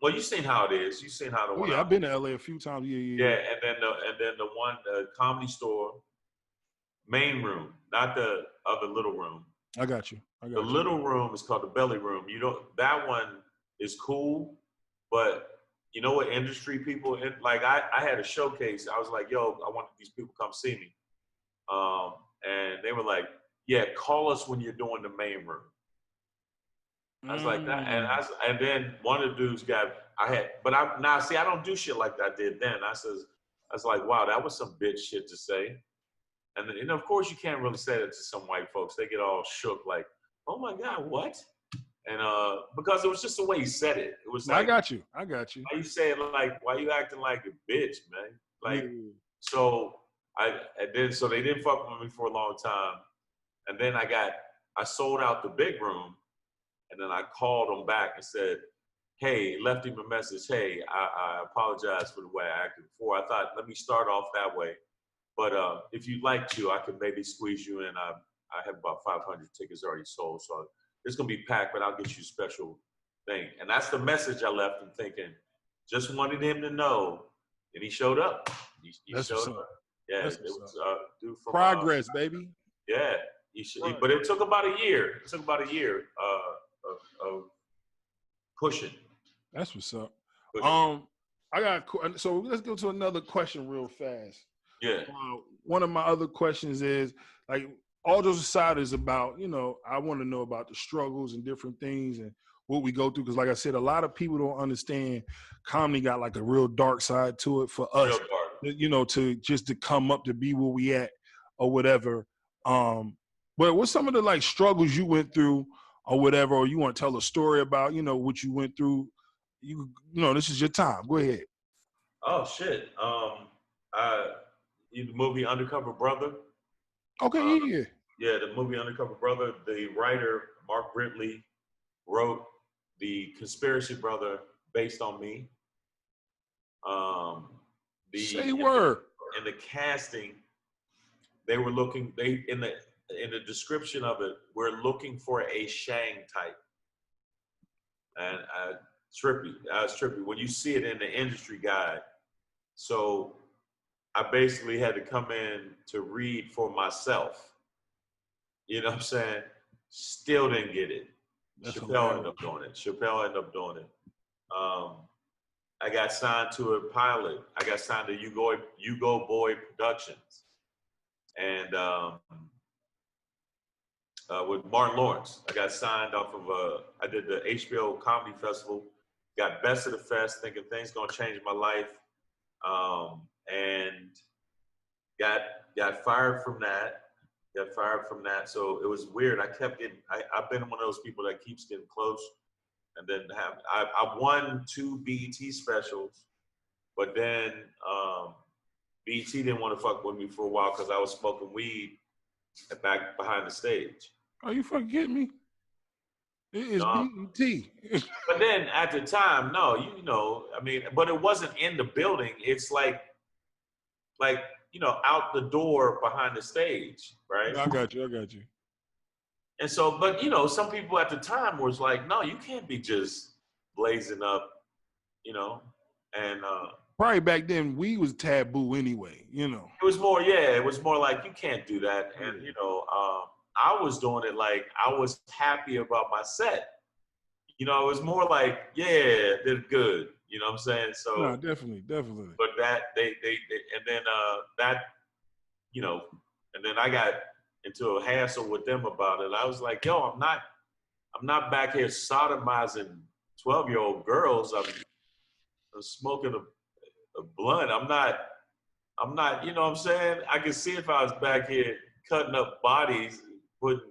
Well, you've seen how it is. You've seen how the one. I've been to LA a few times. Yeah. And then the Comedy Store main room, not the other little room. I got you. The little room is called the Belly Room. That one is cool, but you know what industry people like? I had a showcase. I was like, yo, I want these people to come see me, and they were like, yeah, call us when you're doing the main room. I was like that, and then one of the dudes I don't do shit like that I did then. I was like, wow, that was some bitch shit to say. And then, of course you can't really say that to some white folks. They get all shook like, oh my God, what? And because it was just the way he said it. It was like, I got you. Why you say it why you acting like a bitch, man? Like, so they didn't fuck with me for a long time. And then I sold out the big room. And then I called him back and said, hey, left him a message. Hey, I apologize for the way I acted before. I thought, let me start off that way. But if you'd like to, I could maybe squeeze you in. I have about 500 tickets already sold. So it's going to be packed, but I'll get you a special thing. And that's the message I left him thinking. Just wanted him to know. And he showed up. He showed up. Yeah, it was dude from progress, baby. Yeah. But it took about a year. Of pushing. That's what's up. So let's go to another question real fast. Yeah. One of my other questions is like all those aside is about, I want to know about the struggles and different things and what we go through. Because like I said, a lot of people don't understand comedy got like a real dark side to it for us, to come up to be where we at or whatever. But what's some of the like struggles you went through or whatever, or you want to tell a story about, what you went through? This is your time. Go ahead. Oh shit. The movie Undercover Brother. Okay, yeah. Yeah, the movie Undercover Brother. The writer Mark Brintley wrote The Conspiracy Brother based on me. Say word. in the casting, they were looking. In the description of it, we're looking for a Shang type, and trippy. I was trippy when you see it in the industry guide. So I basically had to come in to read for myself. You know what I'm saying? Still didn't get it. That's Chappelle hilarious. ended up doing it. I got signed to a pilot. I got signed to You Go Boy Productions, and with Martin Lawrence. I got signed off of I did the HBO Comedy Festival. Got Best of the Fest, thinking things gonna change my life, and got fired from that. So it was weird. I kept getting. I've been one of those people that keeps getting close, and then I won 2 BET specials, but then BET didn't want to fuck with me for a while because I was smoking weed back behind the stage. Are you fucking kidding me? It is BET. But then at the time, no, you know, I mean, but it wasn't in the building. It's like out the door behind the stage, right? I got you. And so, but some people at the time was like, no, you can't be just blazing up, and Probably back then, weed was taboo anyway, It was more like, you can't do that. And, I was doing it like I was happy about my set. It was more like, yeah, they're good. You know what I'm saying? So no, definitely. But that they and then and then I got into a hassle with them about it. I was like, yo, I'm not back here sodomizing 12-year-old girls. I'm smoking a blunt. I'm not, you know what I'm saying? I could see if I was back here cutting up bodies, putting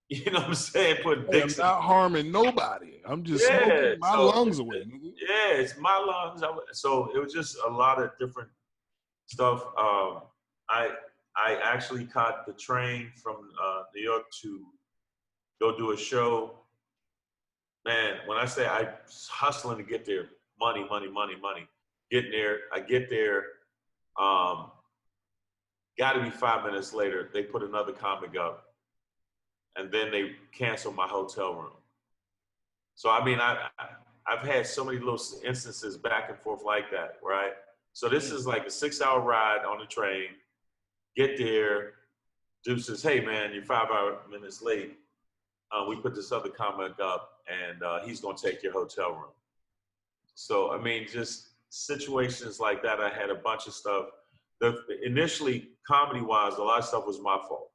dicks. I'm not harming nobody. I'm just smoking my lungs away. Yeah, it's my lungs. So it was just a lot of different stuff. I actually caught the train from New York to go do a show. Man, when I say I was hustling to get there, money. Getting there, I get there. Got to be 5 minutes later, they put another comic up, and then they canceled my hotel room. So I mean, I've had so many little instances back and forth like that, right? So this is like a 6-hour ride on the train. Get there, dude says, "Hey man, you're 5 minutes late. We put this other comic up, and he's gonna take your hotel room." So I mean, just situations like that. I had a bunch of stuff. Initially, comedy-wise, a lot of stuff was my fault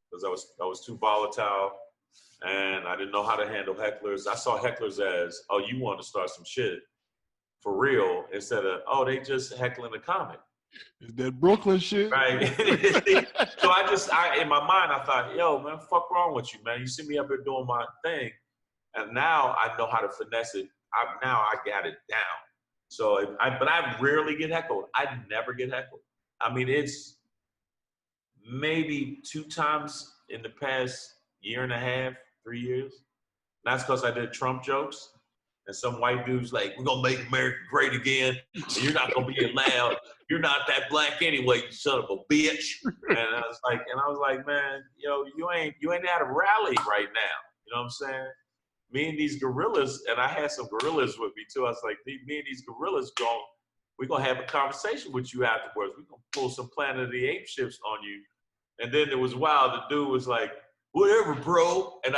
because I was too volatile, and I didn't know how to handle hecklers. I saw hecklers as, oh, you want to start some shit for real, instead of, oh, they just heckling a comic. Is that Brooklyn shit? Right. So I in my mind, I thought, yo, man, fuck wrong with you, man? You see me up here doing my thing, and now I know how to finesse it. Now I got it down. So but I rarely get heckled. I never get heckled. I mean, it's maybe 2 times in the past year and a half, 3 years. And that's because I did Trump jokes. And some white dude's like, we're going to make America great again. And you're not going to be allowed. You're not that black anyway, you son of a bitch. And I was like, man, you ain't at a rally right now. You know what I'm saying? Me and these gorillas, and I had some gorillas with me too. I was like, me and these gorillas we're going to have a conversation with you afterwards. We're going to pull some Planet of the Apes shit on you. And then it was wild. The dude was like, whatever, bro. And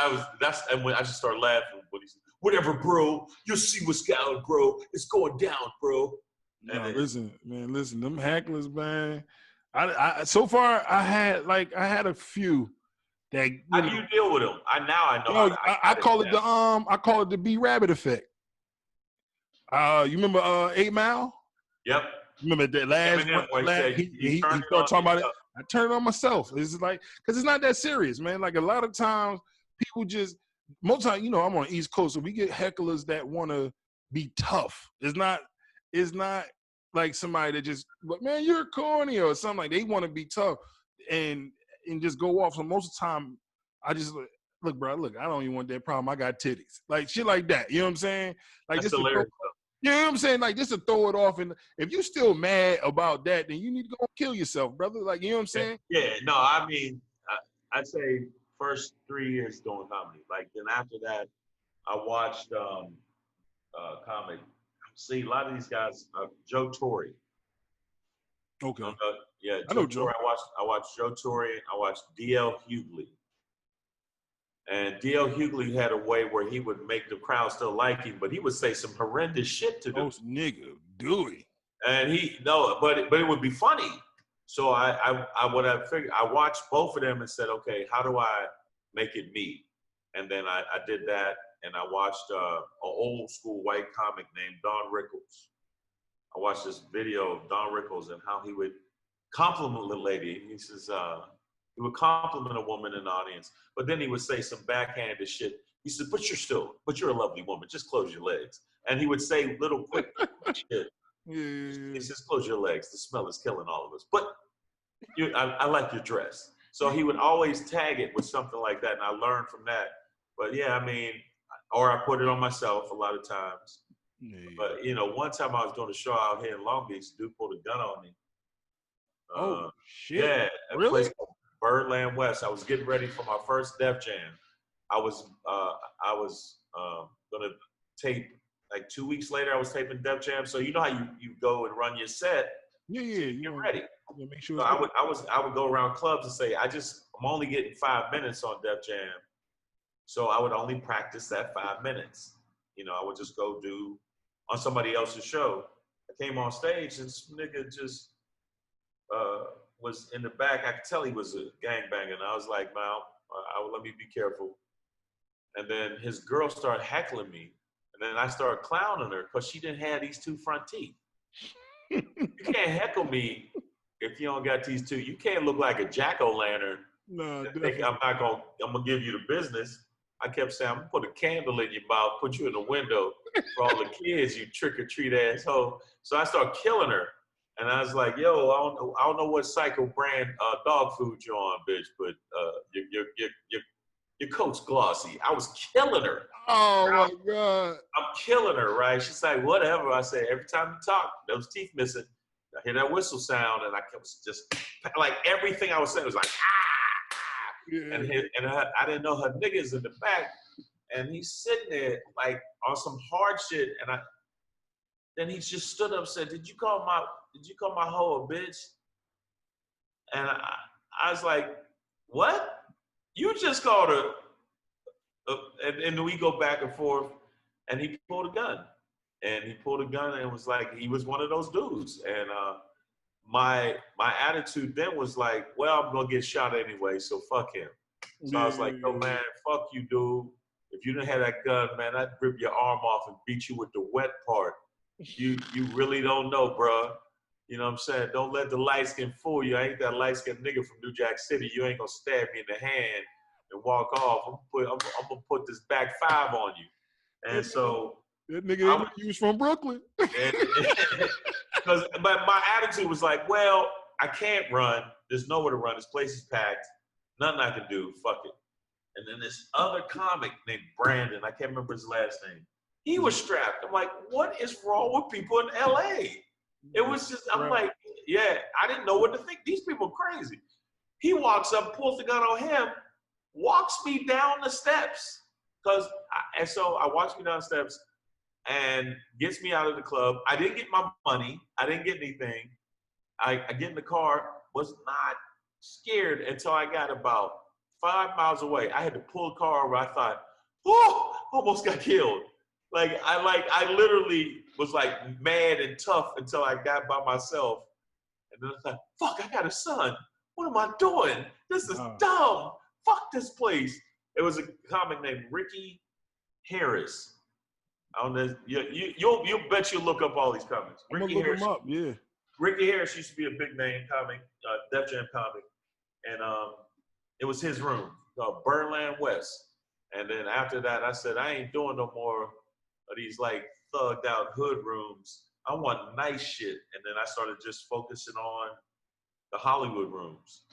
when I just started laughing when he said, whatever, bro. You'll see what's going, bro. It's going down, bro. No, listen, them hecklers, man. I so far I had a few that. How do you deal with them? I know. I call it the B Rabbit effect. You remember 8 Mile? Yep. Remember that last he started talking about it. I turned it on myself. It's like, because it's not that serious, man. Like a lot of times people just, most time, I'm on the East Coast, so we get hecklers that want to be tough. It's not like somebody that just, like, man, you're corny or something. Like they want to be tough and just go off. So most of the time I just look, bro, I don't even want that problem. I got titties. Like shit like that. You know what I'm saying? Like that's hilarious. You know what I'm saying? Like, just to throw it off. And if you still mad about that, then you need to go kill yourself, brother. Like, you know what I'm saying? Yeah, no, I mean, I'd say first 3 years doing comedy. Like, then after that, I watched comedy. See, a lot of these guys, Joe Torre. Okay. Yeah, I Joe know Joe. Torre. I watched Joe Torre. I watched D.L. Hughley. And D.L. Hughley had a way where he would make the crowd still like him, but he would say some horrendous shit to them. Oh, nigga, Dewey. And but it would be funny. So what I figured, I watched both of them and said, okay, how do I make it me? And then I did that, and I watched an old school white comic named Don Rickles. I watched this video of Don Rickles and how he would compliment the lady. He says, he would compliment a woman in the audience, but then he would say some backhanded shit. He said, but you're a lovely woman. Just close your legs. And he would say little quick shit. Yeah. He says, close your legs. The smell is killing all of us. But I like your dress. So he would always tag it with something like that, and I learned from that. But yeah, I mean, or I put it on myself a lot of times. Yeah. But, you know, one time I was doing a show out here in Long Beach, dude pulled a gun on me. Oh, shit. Yeah, a Really? place called Birdland West. I was getting ready for my first Def Jam. I was gonna tape, like 2 weeks later, I was taping Def Jam. So you know how you go and run your set. Yeah. You're ready. You make sure. So I would go around clubs and say, I'm only getting 5 minutes on Def Jam. So I would only practice that 5 minutes. You know, I would just go do on somebody else's show. I came on stage and this nigga just was in the back. I could tell he was a gangbanger. And I was like, man, let me be careful. And then his girl started heckling me. And then I started clowning her because she didn't have these two front teeth. You can't heckle me if you don't got these two. You can't look like a jack-o'-lantern. No, think I'm gonna give you the business. I kept saying, I'm gonna put a candle in your mouth, put you in the window for all the kids, you trick-or-treat asshole. So I started killing her. And I was like, yo, I don't know what Psycho brand dog food you're on, bitch, but your coat's glossy. I was killing her. Oh my God. I'm killing her, right? She's like, whatever. I said, every time you talk, those teeth missing. I hear that whistle sound, and I was just like everything I was saying was like, ah. Yeah. And I didn't know her niggas in the back, and he's sitting there like on some hard shit, and then he just stood up and said, Did you call my hoe a bitch? And I was like, what? You just called her. And we go back and forth, and he pulled a gun. And he pulled a gun and was like, he was one of those dudes. And my attitude then was like, well, I'm going to get shot anyway, so fuck him. So I was like, yo, man, fuck you, dude. If you didn't have that gun, man, I'd rip your arm off and beat you with the wet part. You really don't know, bro. You know what I'm saying? Don't let the light skin fool you. I ain't that light skinned nigga from New Jack City. You ain't gonna stab me in the hand and walk off. I'm gonna put this back 5 on you. And so that nigga he was from Brooklyn. But my attitude was like, well, I can't run. There's nowhere to run. This place is packed. Nothing I can do. Fuck it. And then this other comic named Brandon, I can't remember his last name. He was strapped. I'm like, what is wrong with people in LA? It was just, I'm like, yeah, I didn't know what to think. These people are crazy. He walks up, pulls the gun on him, walks me down the steps. And so I walks me down the steps and gets me out of the club. I didn't get my money. I didn't get anything. I get in the car, was not scared until I got about 5 miles away. I had to pull the car over. I thought, oh, almost got killed. I literally was like mad and tough until I got by myself. And then I thought, fuck, I got a son. What am I doing? This is dumb. Fuck this place. It was a comic named Ricky Harris. I don't know. You'll bet you look up all these comics. Ricky Harris. Him up, yeah. Ricky Harris used to be a big name comic, Def Jam comic. And it was his room, Birdland West. And then after that, I said, I ain't doing no more of these like thugged out hood rooms. I want nice shit. And then I started just focusing on the Hollywood rooms.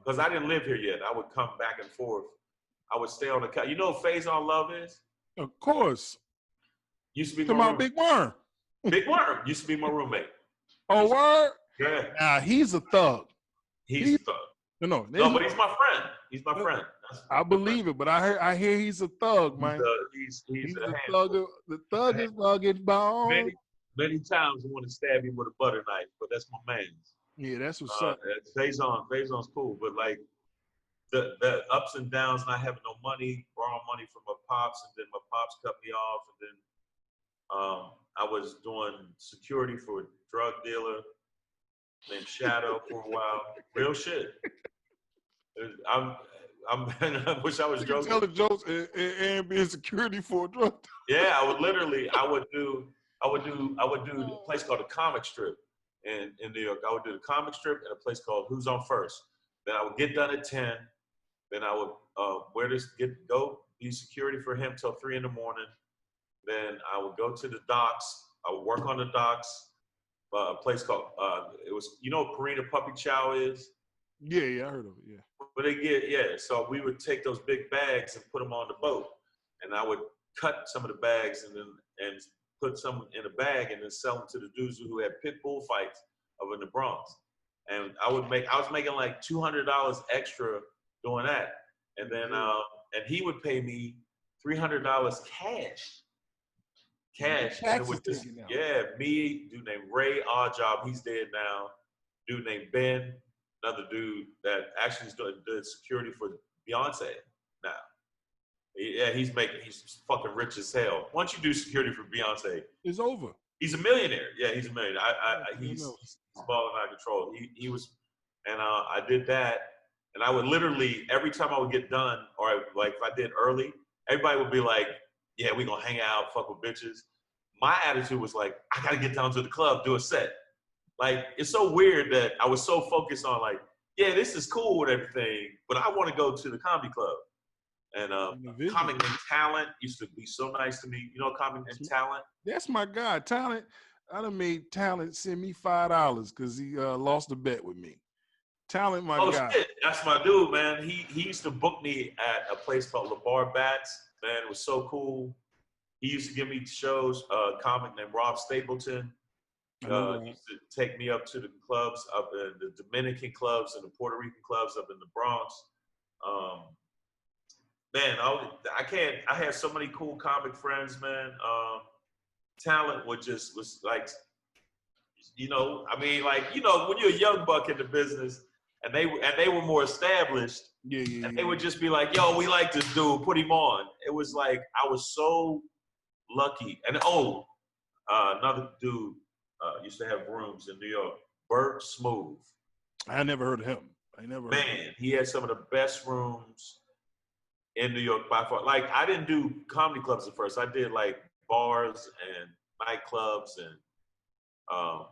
Because I didn't live here yet. I would come back and forth. I would stay on the couch. You know what Phase on Love is? Of course. Used to be Talking my about roommate. Big Worm. Big Worm used to be my roommate. Oh, word? Yeah. Nah, he's a thug. He's a thug. No, No, but he's my friend. He's my friend. I believe it, but I hear he's a thug, man. He's He's a the handful. thug is bugging bone. Many times I want to stab him with a butter knife, but that's my man's. Yeah, that's what's up. Faison's cool, but like the ups and downs, not having no money, borrowing money from my pops, and then my pops cut me off, and then I was doing security for a drug dealer named Shadow for a while. Real shit. I wish I was You can joking. tell the jokes and be in security for a drug. Yeah, I would do a place called the Comic Strip in New York. I would do the Comic Strip and a place called Who's on First. Then I would get done at 10. Then I would go be security for him till 3 in the morning. Then I would go to the docks. I would work on the docks. A place called it was, you know what Purina Puppy Chow is? Yeah, I heard of it. Yeah. But so we would take those big bags and put them on the boat, and I would cut some of the bags and put some in a bag and then sell them to the dudes who had pit bull fights over in the Bronx. And I was making like $200 extra doing that, and then and he would pay me $300 cash. And it was just, me, dude named Ray Oddjob, he's dead now. Dude named Ben, another dude that actually is doing security for Beyonce now. Yeah, he's fucking rich as hell. Once you do security for Beyonce, it's over. He's a millionaire. Yeah, he's a millionaire. He's balling out of control. He was, and I did that, and I would literally every time I would get done, or like if I did early, everybody would be like, "Yeah, we gonna hang out, fuck with bitches." My attitude was like, I gotta get down to the club, do a set. Like, it's so weird that I was so focused on like, yeah, this is cool with everything, but I want to go to the comedy club. And Comic and Talent used to be so nice to me. You know, Comic and Talent? That's my guy. Talent. I done made Talent send me $5 because he lost a bet with me. Talent, my guy. Oh shit, that's my dude, man. He used to book me at a place called LeBar Bats. Man, it was so cool. He used to give me shows. Comic named Rob Stapleton. Used to take me up to the clubs, up in the Dominican clubs and the Puerto Rican clubs up in the Bronx. Man, I had so many cool comic friends, man. Talent was like, you know, I mean, like, you know, when you're a young buck in the business and they were more established, and they would just be like, yo, we like this dude, put him on. It was like, I was so lucky. And another dude used to have rooms in New York, Bert Smooth. I never heard of him. He had some of the best rooms in New York by far. Like, I didn't do comedy clubs at first. I did like bars and nightclubs and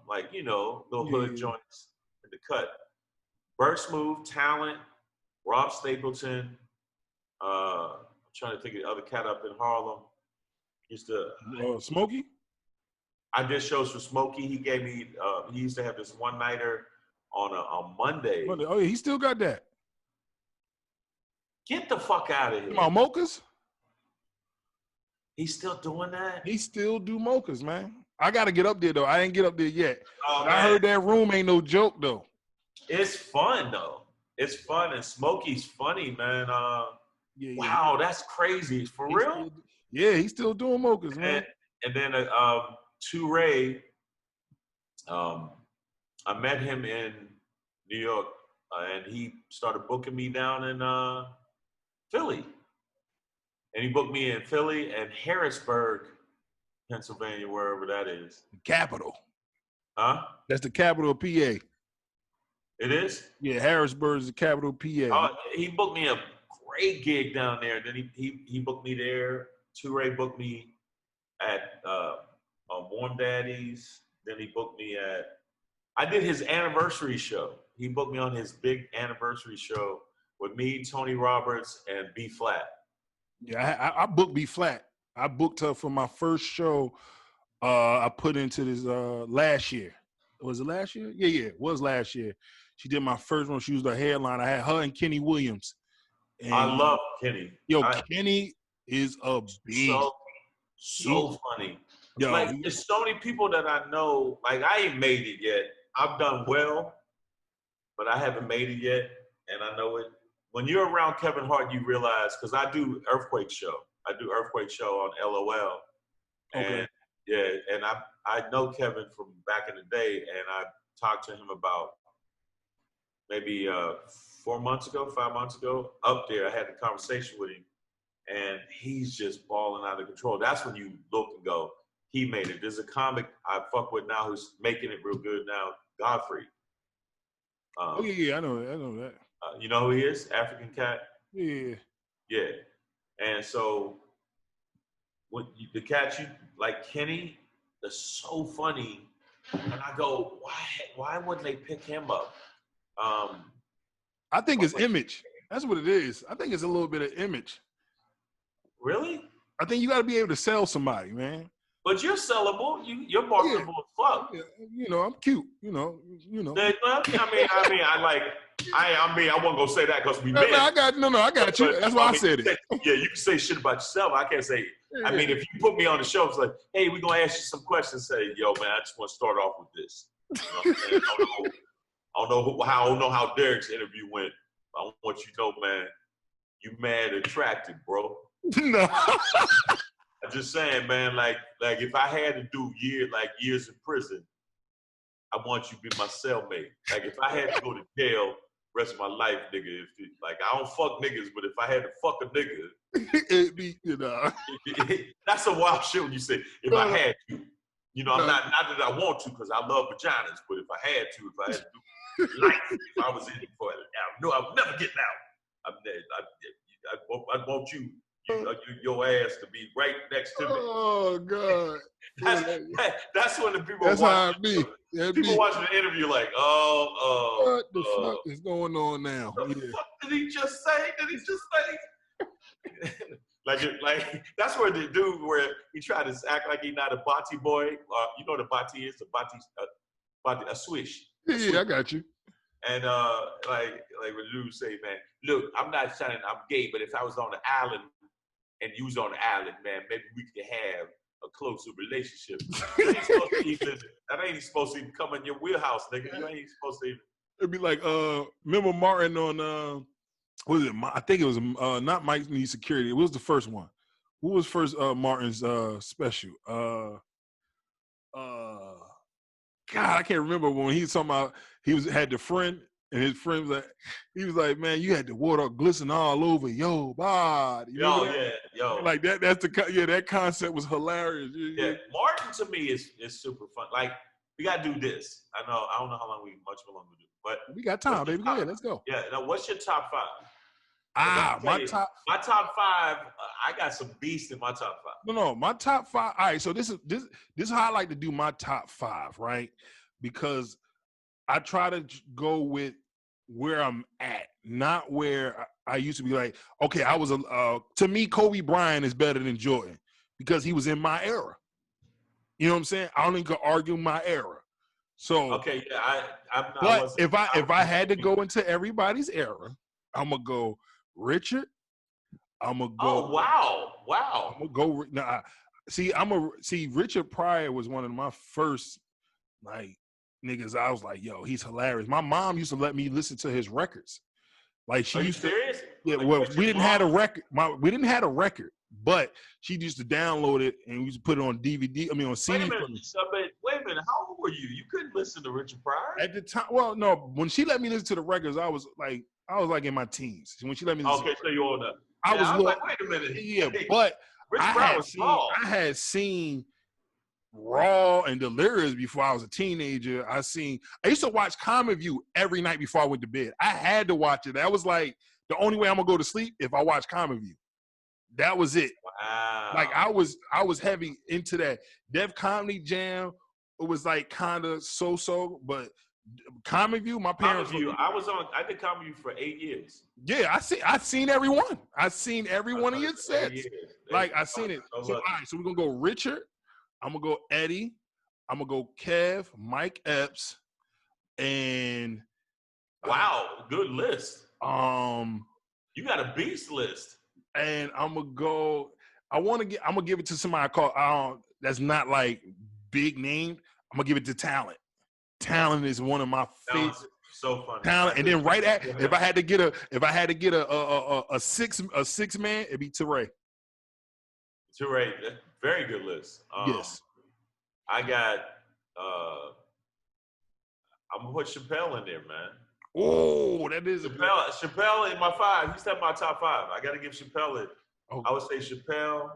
like, you know, little hood joints in the cut. Bert Smooth, Talent, Rob Stapleton. I'm trying to think of the other cat up in Harlem. Used to Smokey. I did shows for Smokey. He gave me. He used to have this one nighter on a Monday. Oh yeah, he still got that. Get the fuck out of here. Come on, mochas. He's still doing that? He still do mochas, man. I got to get up there, though. I ain't get up there yet. Oh, I heard that room ain't no joke, though. It's fun, though. It's fun, and Smokey's funny, man. Wow, that's crazy. For real? He's still doing mochas, man. And then Touré, I met him in New York, and he started booking me down in Philly. And he booked me in Philly and Harrisburg, Pennsylvania, wherever that is. The capital. Huh? That's the capital of PA. It is? Yeah, Harrisburg is the capital of PA. He booked me a great gig down there. Then he booked me there. Touré booked me at Warm Daddies. Then he booked me I did his anniversary show. He booked me on his big anniversary show with me, Tony Roberts, and B Flat. Yeah, I booked B Flat. I booked her for my first show. I put into this last year. Was it last year? Yeah, it was last year. She did my first one. She was the headline. I had her and Kenny Williams. And I love Kenny. Kenny is a beast. So funny. Yo, Like, there's so many people that I know. Like, I ain't made it yet. I've done well, but I haven't made it yet, and I know it. When you're around Kevin Hart, you realize, because I do Earthquake Show. I do Earthquake Show on LOL. okay. And yeah, and I know Kevin from back in the day, and I talked to him about maybe 4 months ago, 5 months ago. Up there, I had a conversation with him, and he's just balling out of control. That's when you look and go, he made it. There's a comic I fuck with now who's making it real good now, Godfrey. Oh yeah, I know that. You know who he is? African cat. Yeah. Yeah, and so when the cats you like Kenny, they're so funny, and I go, why wouldn't they pick him up? I think it's image. That's what it is. I think it's a little bit of image. Really? I think you got to be able to sell somebody, man. But you're sellable. You're marketable as fuck. Yeah, you know, I'm cute. You know. I wasn't gonna say that because we No, men. I got you. That's why I said it. Yeah, you can say shit about yourself. I can't say. Yeah. I mean, if you put me on the show, it's like, hey, we're gonna ask you some questions. Say, yo, man, I just want to start off with this. You know what I'm saying? I don't know how Derek's interview went. I want you to know, man, you mad attractive, bro. No. I'm just saying, man, like if I had to do years in prison, I want you to be my cellmate. Like if I had to go to jail rest of my life, nigga, I don't fuck niggas, but if I had to fuck a nigga, It'd be, you know. That's a wild shit when you say, if I had to. You know, I'm not that I want to because I love vaginas, but if I had to do life, if I was in it for it, I know I would never get out. I want you, your ass to be right next to me. Oh God! That's when the people. That's how it be. People watching the interview like, what the fuck is going on now? What the fuck did he just say? like that's where the dude where he tried to act like he's not a bati boy. You know what a bati is? A swish. Yeah, I got you. And like when the dude say, man, look, I'm not saying I'm gay, but if I was on the island and you was on the island, man, maybe we could have a closer relationship. That ain't supposed to even come in your wheelhouse, nigga. You ain't supposed to even. It'd be like, remember Martin on, what was it? I think it was not Mike Needs Security. It was the first one. Who was first Martin's special? God, I can't remember when he was talking about had the friend and his friend was like, man, you had the water glisten all over your body. Like that. That's that concept was hilarious. Yeah, Martin to me is super fun. Like we gotta do this. I don't know how long much longer we do, but we got time, baby. Go ahead, let's go. Yeah. Now, what's your top five? My top five. I got some beasts in my top five. No, my top five. All right, so this is how I like to do my top five, right? Because I try to go with where I'm at, not where I used to be. Like, okay, I was to me, Kobe Bryant is better than Jordan because he was in my era. You know what I'm saying? I don't even could argue my era. So okay, yeah, but if I had to go into everybody's era, I'm gonna go Richard. I'm gonna go. Oh wow! I'm gonna go. See, Richard Pryor was one of my first like niggas. I was like, yo, he's hilarious. My mom used to let me listen to his records. Like she used serious? to. Yeah, well, we didn't have a record. We didn't have a record, but she used to download it and we used to put it on DVD. I mean, on CD. Wait a minute. How old were you? You couldn't listen to Richard Pryor at the time. Well, no. When she let me listen to the records, I was like in my teens. When she let me listen. Okay, so you're older. I was like, wait a minute. Yeah, but I had seen Raw and Delirious before I was a teenager. I used to watch Comic View every night before I went to bed. I had to watch it. That was like the only way I'm gonna go to sleep if I watch Comic View. That was it. Wow. Like I was heavy into that. Def Comedy Jam. It was like kind of so, but Comic View, my parents. I did Comic View for 8 years. Yeah, I've seen everyone. I've seen every one of your sets. Like I seen it. So all right, so we're gonna go Richard. I'm gonna go Eddie. I'm gonna go Kev, Mike Epps, and wow, good list. You got a beast list. And I'm gonna go. I'm gonna give it to somebody that's not like big named. I'm gonna give it to Talent. Talent is one of my favorite. So funny. Talent, and then right at if I had to get a six man, it'd be Teray. Teray, very good list. Yes. I got. I'm gonna put Chappelle in there, man. Oh, that is Chappelle in my 5. He's at my top 5. I got to give Chappelle it. Oh. I would say Chappelle.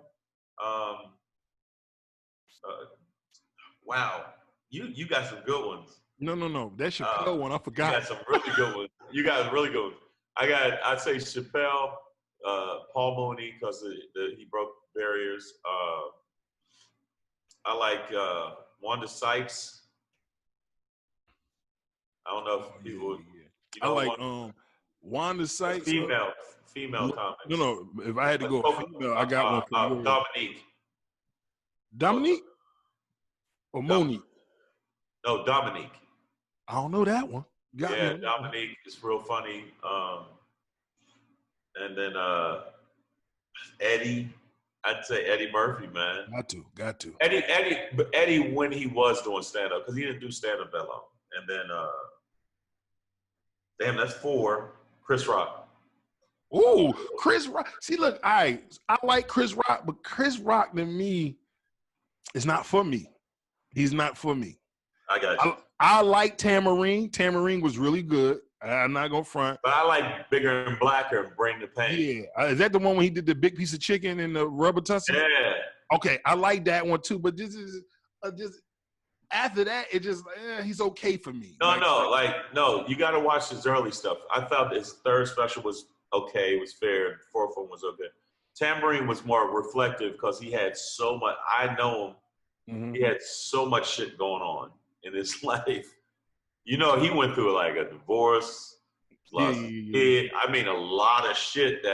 Wow, you got some good ones. No. That's Chappelle one. I forgot. You got some really good ones. You got really good ones. I'd say Chappelle, Paul Mooney because he broke barriers. I like Wanda Sykes. I don't know if people. Yeah. You know, I like Wanda Sykes. Female comics. No. If I had to go female, I got one. Dominique. Dominique or Monique? No, Dominique. I don't know that one. Dominique is real funny. And then Eddie. I'd say Eddie Murphy, man. Got to. Eddie when he was doing stand-up, because he didn't do stand-up that long. And then, damn, that's 4. Chris Rock. Ooh, Chris Rock. See, look, I like Chris Rock, but Chris Rock to me is not for me. He's not for me. I got you. I like Tamarine. Tamarine was really good. I'm not gonna front. But I like Bigger and Blacker and Bring the Pain. Yeah, is that the one when he did the big piece of chicken and the rubber tussle? Yeah. Okay, I like that one too. But this is just after that, it just he's okay for me. No. You got to watch his early stuff. I felt his third special was okay. It was fair. The fourth one was okay. Tamarine was more reflective because he had so much. I know him. Mm-hmm. He had so much shit going on in his life. You know, he went through like a divorce, lost a kid. I mean, a lot of shit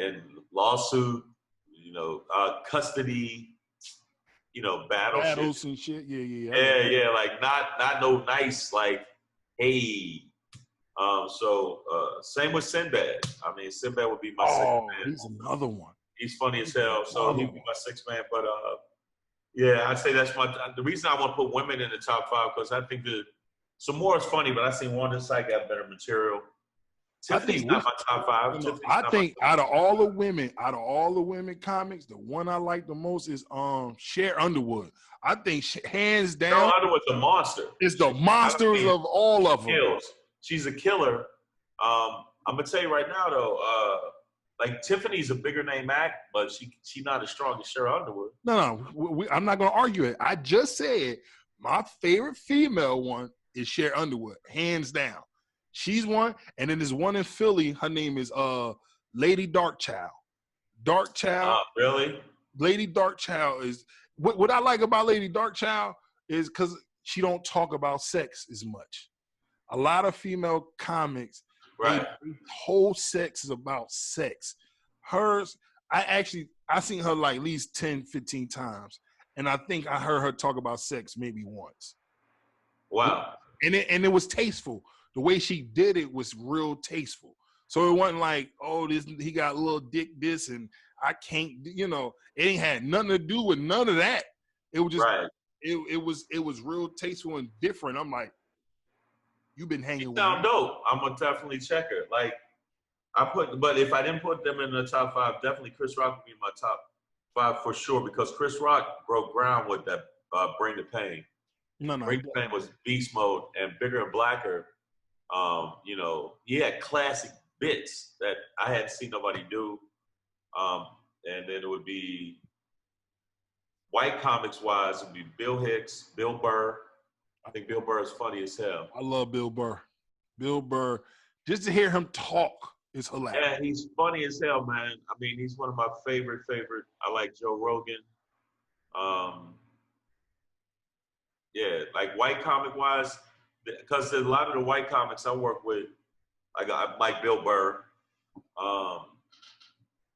and lawsuit, custody, battles and shit. Yeah. Like not no nice, like, hey. Same with Sinbad. I mean, Sinbad would be my sixth man. He's another one. He's funny as hell, so he'd be my sixth man. But yeah, I'd say that's the reason I want to put women in the top 5 because I think some more is funny, but I think Wanda Sykes got better material. Tiffany's not my top 5. I think out of all the women comics, the one I like the most is Cher Underwood. I think hands down, Cher Underwood's a monster. It's the monsters of all of them. She's a killer. I'm gonna tell you right now though. Like Tiffany's a bigger name act, but she not as strong as Cher Underwood. No, I'm not gonna argue it. I just said my favorite female one is Cher Underwood, hands down. She's one, and then there's one in Philly. Her name is Lady Darkchild. Darkchild. Really? Lady Darkchild is what I like about Lady Darkchild is because she don't talk about sex as much. A lot of female comics. Right. Whole sex is about sex. Hers, I seen her like at least 10, 15 times. And I think I heard her talk about sex maybe once. Wow. And it was tasteful. The way she did it was real tasteful. So it wasn't like, he got a little dick this and I can't, it ain't had nothing to do with none of that. It was just, it was real tasteful and different. I'm like, you've been hanging with sound dope. I'm gonna definitely check her. Like but if I didn't put them in the top 5, definitely Chris Rock would be my top 5 for sure because Chris Rock broke ground with that Bring the Pain. No. Bring the Pain was beast mode and Bigger and Blacker. He had classic bits that I hadn't seen nobody do. And then it would be white comics wise, it would be Bill Hicks, Bill Burr. I think Bill Burr is funny as hell. I love Bill Burr. Bill Burr, just to hear him talk is hilarious. Yeah, he's funny as hell, man. I mean, he's one of my favorite. I like Joe Rogan. Yeah, like white comic wise, because there's a lot of the white comics I work with, I like Bill Burr.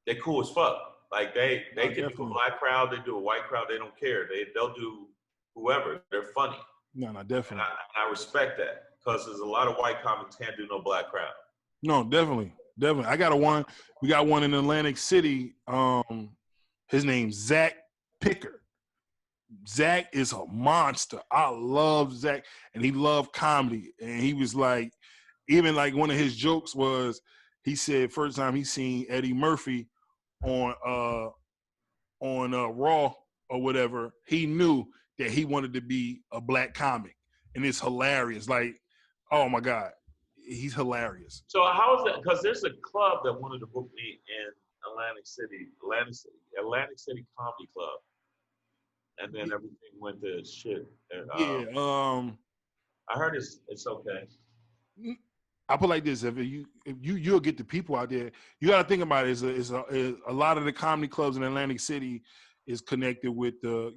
They're cool as fuck. Like they can do a black crowd, they do a white crowd, they don't care. They'll do whoever. They're funny. No, definitely. And I respect that because there's a lot of white comics can't do no black crowd. No, definitely. I got we got one in Atlantic City. His name's Zach Picker. Zach is a monster. I love Zach, and he loved comedy. And he was like, even like one of his jokes was, he said first time he seen Eddie Murphy on Raw or whatever, he knew that he wanted to be a black comic, and it's hilarious. Like, oh my god, he's hilarious. So how is that? Because there's a club that wanted to book me in Atlantic City Comedy Club, and then everything went to shit. And, Yeah. I heard it's okay. I put it like this: if you'll get the people out there. You got to think about it. Is a lot of the comedy clubs in Atlantic City is connected with the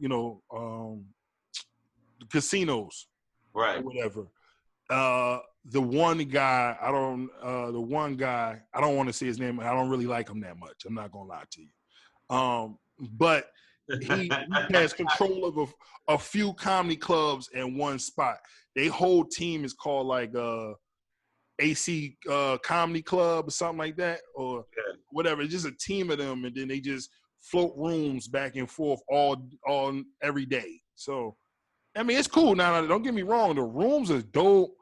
the casinos, Right. or whatever. The one guy I don't want to say his name. I don't really like him that much. I'm not gonna lie to you. But he has control of a few comedy clubs in one spot. Their whole team is called like AC Comedy Club or something like that, or whatever. It's just a team of them, and then they just float rooms back and forth all every day. So, I mean, it's cool. Now, don't get me wrong. The rooms are dope.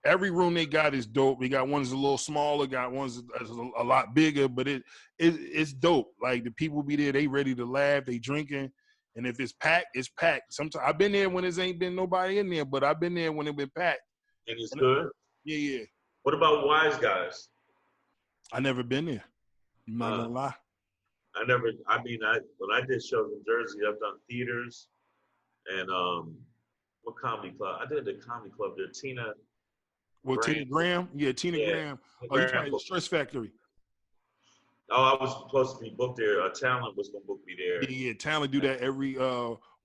Every room they got is dope. They got ones a little smaller, got ones that's a lot bigger, but it's dope. Like the people be there, they ready to laugh, they drinking, and if it's packed, it's packed. Sometimes I've been there when there ain't been nobody in there, but I've been there when it been packed. And it's good. Yeah. What about Wise Guys? I never been there. I'm not gonna lie. When I did shows in Jersey, I've done theaters and what comedy club? I did the comedy club there. Tina Graham? Yeah, Tina Graham. Oh, you talking Stress Factory. Oh, I was supposed to be booked there. Talent was gonna book me there. Yeah, Talent do that every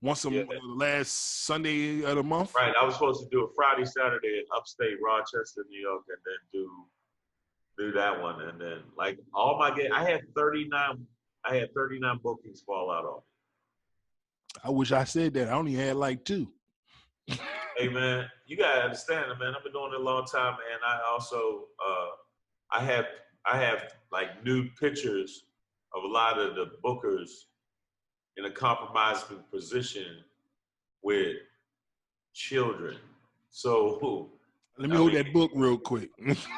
once a month, last Sunday of the month. Right. I was supposed to do a Friday, Saturday in upstate Rochester, New York, and then do that one. And then like all my I had 39 bookings fall out on me. I wish I said that. I only had like 2. Hey man, you gotta understand, man. I've been doing it a long time, and I also I have like nude pictures of a lot of the bookers in a compromising position with children. So let me hold that book real quick.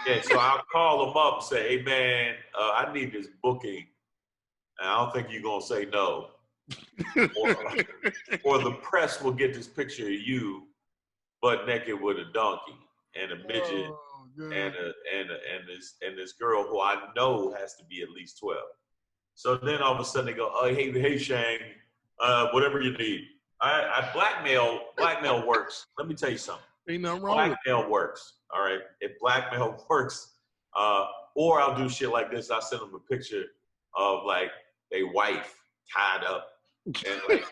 Yeah, so I'll call them up and say, hey man, I need this booking, and I don't think you're gonna say no. or the press will get this picture of you butt naked with a donkey and a midget and this girl who I know has to be at least 12. So then all of a sudden they go, oh hey Shang, whatever you need. I blackmail works. Let me tell you something. Ain't nothing wrong with blackmail works. All right, if blackmail works, or I'll do shit like this. I'll send them a picture of like a wife tied up and like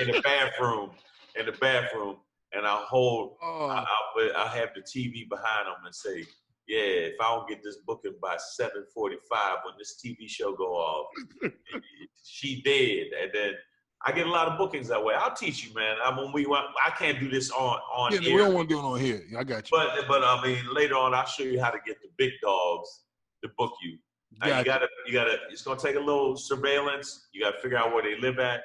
in the bathroom, and I'll have the TV behind them and say, yeah, if I don't get this booking by 7:45 when this TV show go off, she dead. And then I get a lot of bookings that way. I'll teach you, man. I can't do this on yeah, air. We don't want to do it on here. I got you. But I mean, later on, I'll show you how to get the big dogs to book you. Now, you gotta. It's gonna take a little surveillance. You gotta figure out where they live at,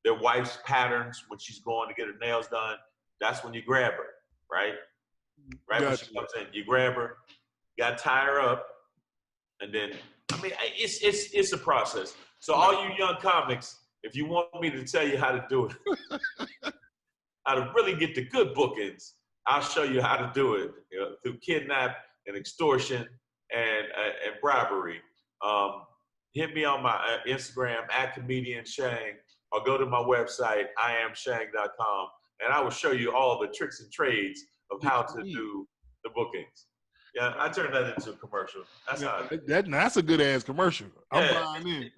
their wife's patterns when she's going to get her nails done. That's when you grab her, right? Right when she comes in, you grab her. You gotta tie her up, and then it's a process. So all you young comics, if you want me to tell you how to do it, how to really get the good bookings, I'll show you how to do it through kidnap and extortion and bribery. Hit me on my Instagram @Comedian Shang, or go to my website IamShang.com, and I will show you all the tricks and trades of how to do the bookings. Yeah, I turned that into a commercial. That's how that's a good ass commercial. I'm buying in.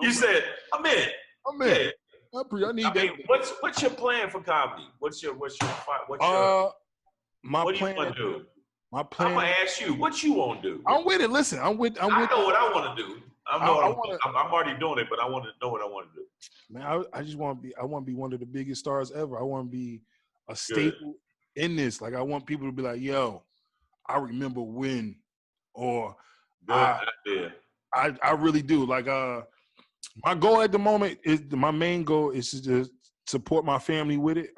You said I'm in. I'm in. Yeah. I need that. Mean, what's your plan for comedy? What's your my what plan? Do you want to do? My plan. I'm gonna ask you what you want to do. I'm with it. Listen, I know what I want to do. I'm already doing it, but I want to know what I want to do. Man, I just want to be. I want to be one of the biggest stars ever. I want to be a staple in this. Like I want people to be like, "Yo, I remember when," or I really do. Like My goal at the moment is my main goal is to just support my family with it.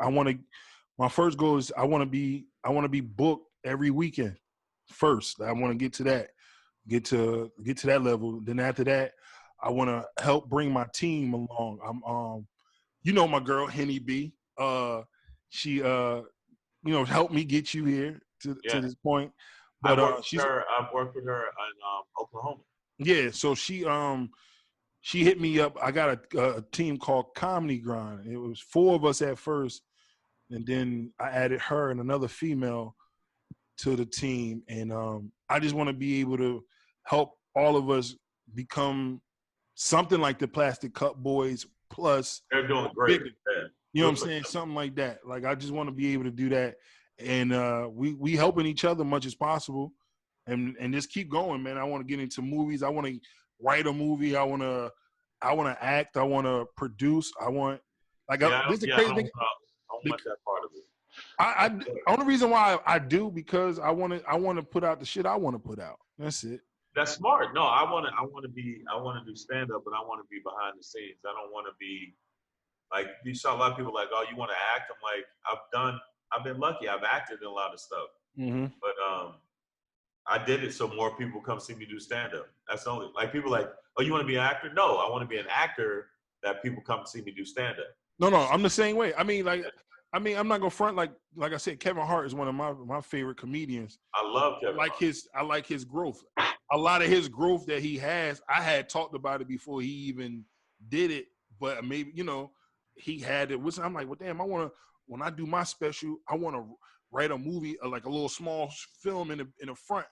My first goal is I want to be booked every weekend first. I want to get to that level. Then after that, I want to help bring my team along. You know, my girl Henny B. She helped me get you here to this point. But I've worked with her in Oklahoma. yeah, so she hit me up. I got a team called Comedy Grind. It was 4 of us at first, and then I added her and another female to the team. And I just want to be able to help all of us become something like the Plastic Cup Boys plus. They're doing great. You know what I'm saying? Something like that. Like, I just want to be able to do that. And we helping each other much as possible, and just keep going, man. I want to get into movies. I want to write a movie. I want to act. I want to produce. I want this is the crazy thing. I want that part of it. The only reason why I do because I want to put out the shit I want to put out. That's it. That's smart. No, I want to do stand up, but I want to be behind the scenes. I don't want to be like, you saw a lot of people like, oh, you want to act? I'm like, I've been lucky. I've acted in a lot of stuff, but I did it so more people come see me do stand up. That's the only, like, people like, oh, you want to be an actor? No, I want to be an actor that people come see me do stand up. No, I'm the same way. I mean, I'm not gonna front. Like I said, Kevin Hart is one of my favorite comedians. I love Kevin. I like his growth. A lot of his growth that he has, I had talked about it before he even did it, but maybe he had it. I'm like, well, damn, when I do my special, I want to write a movie, like a little small film in the front.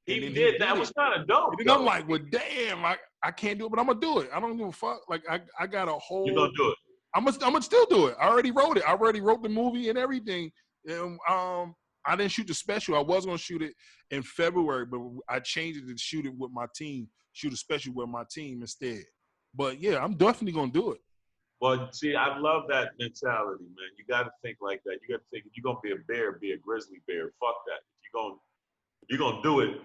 He did. That was kind of dope. And I'm like, well, damn, I can't do it, but I'm gonna do it. I don't give a fuck. Like, I got a whole. You're gonna do it. I'm gonna still do it. I already wrote it. I already wrote the movie and everything. And, I didn't shoot the special. I was gonna shoot it in February, but I changed it to shoot it with my team. Shoot a special with my team instead. But yeah, I'm definitely gonna do it. Well, see, I love that mentality, man. You got to think like that. You got to think, if you're gonna be a bear, be a grizzly bear. Fuck that. If you're gonna do it,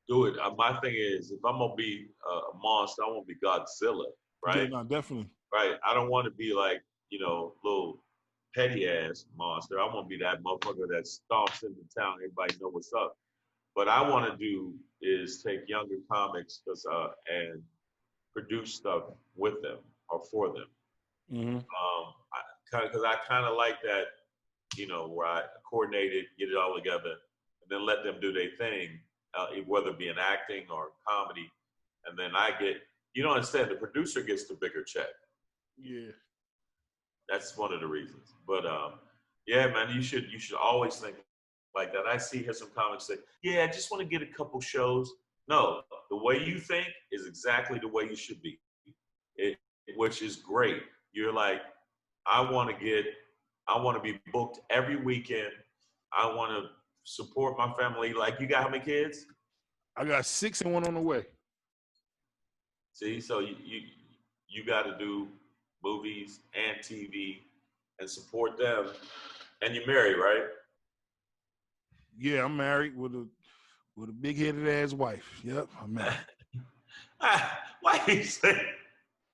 do it. My thing is, if I'm gonna be a monster, I want to be Godzilla, right? Yeah, no, definitely. Right. I don't want to be like, little petty ass monster. I want to be that motherfucker that stomps into town. Everybody know what's up. What I want to do is take younger comics and produce stuff with them or for them. Mm-hmm. Because I kind of like that, where I coordinate it, get it all together, and then let them do their thing, whether it be in acting or comedy, and then I get, instead the producer gets the bigger check. Yeah, that's one of the reasons. But yeah, man, you should always think like that. I hear some comics say, yeah, I just want to get a couple shows. No, the way you think is exactly the way you should be, which is great. You're like, I want to be booked every weekend. I want to support my family. Like, you got how many kids? I got 6 and 1 on the way. See, so you got to do movies and TV and support them. And you're married, right? Yeah, I'm married with a big-headed ass wife. Yep, I'm married. Why you say?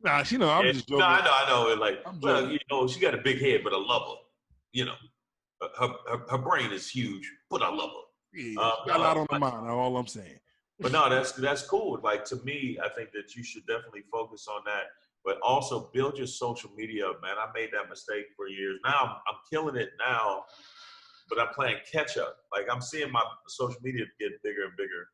Nah, I'm just joking. No, I know. Like, well, she got a big head, but I love her. Her brain is huge, but I love her. Yeah, got a lot on the mind. All I'm saying. But no, that's cool. Like, to me, I think that you should definitely focus on that, but also build your social media up, man. I made that mistake for years. Now I'm killing it now, but I'm playing catch up. Like, I'm seeing my social media get bigger and bigger,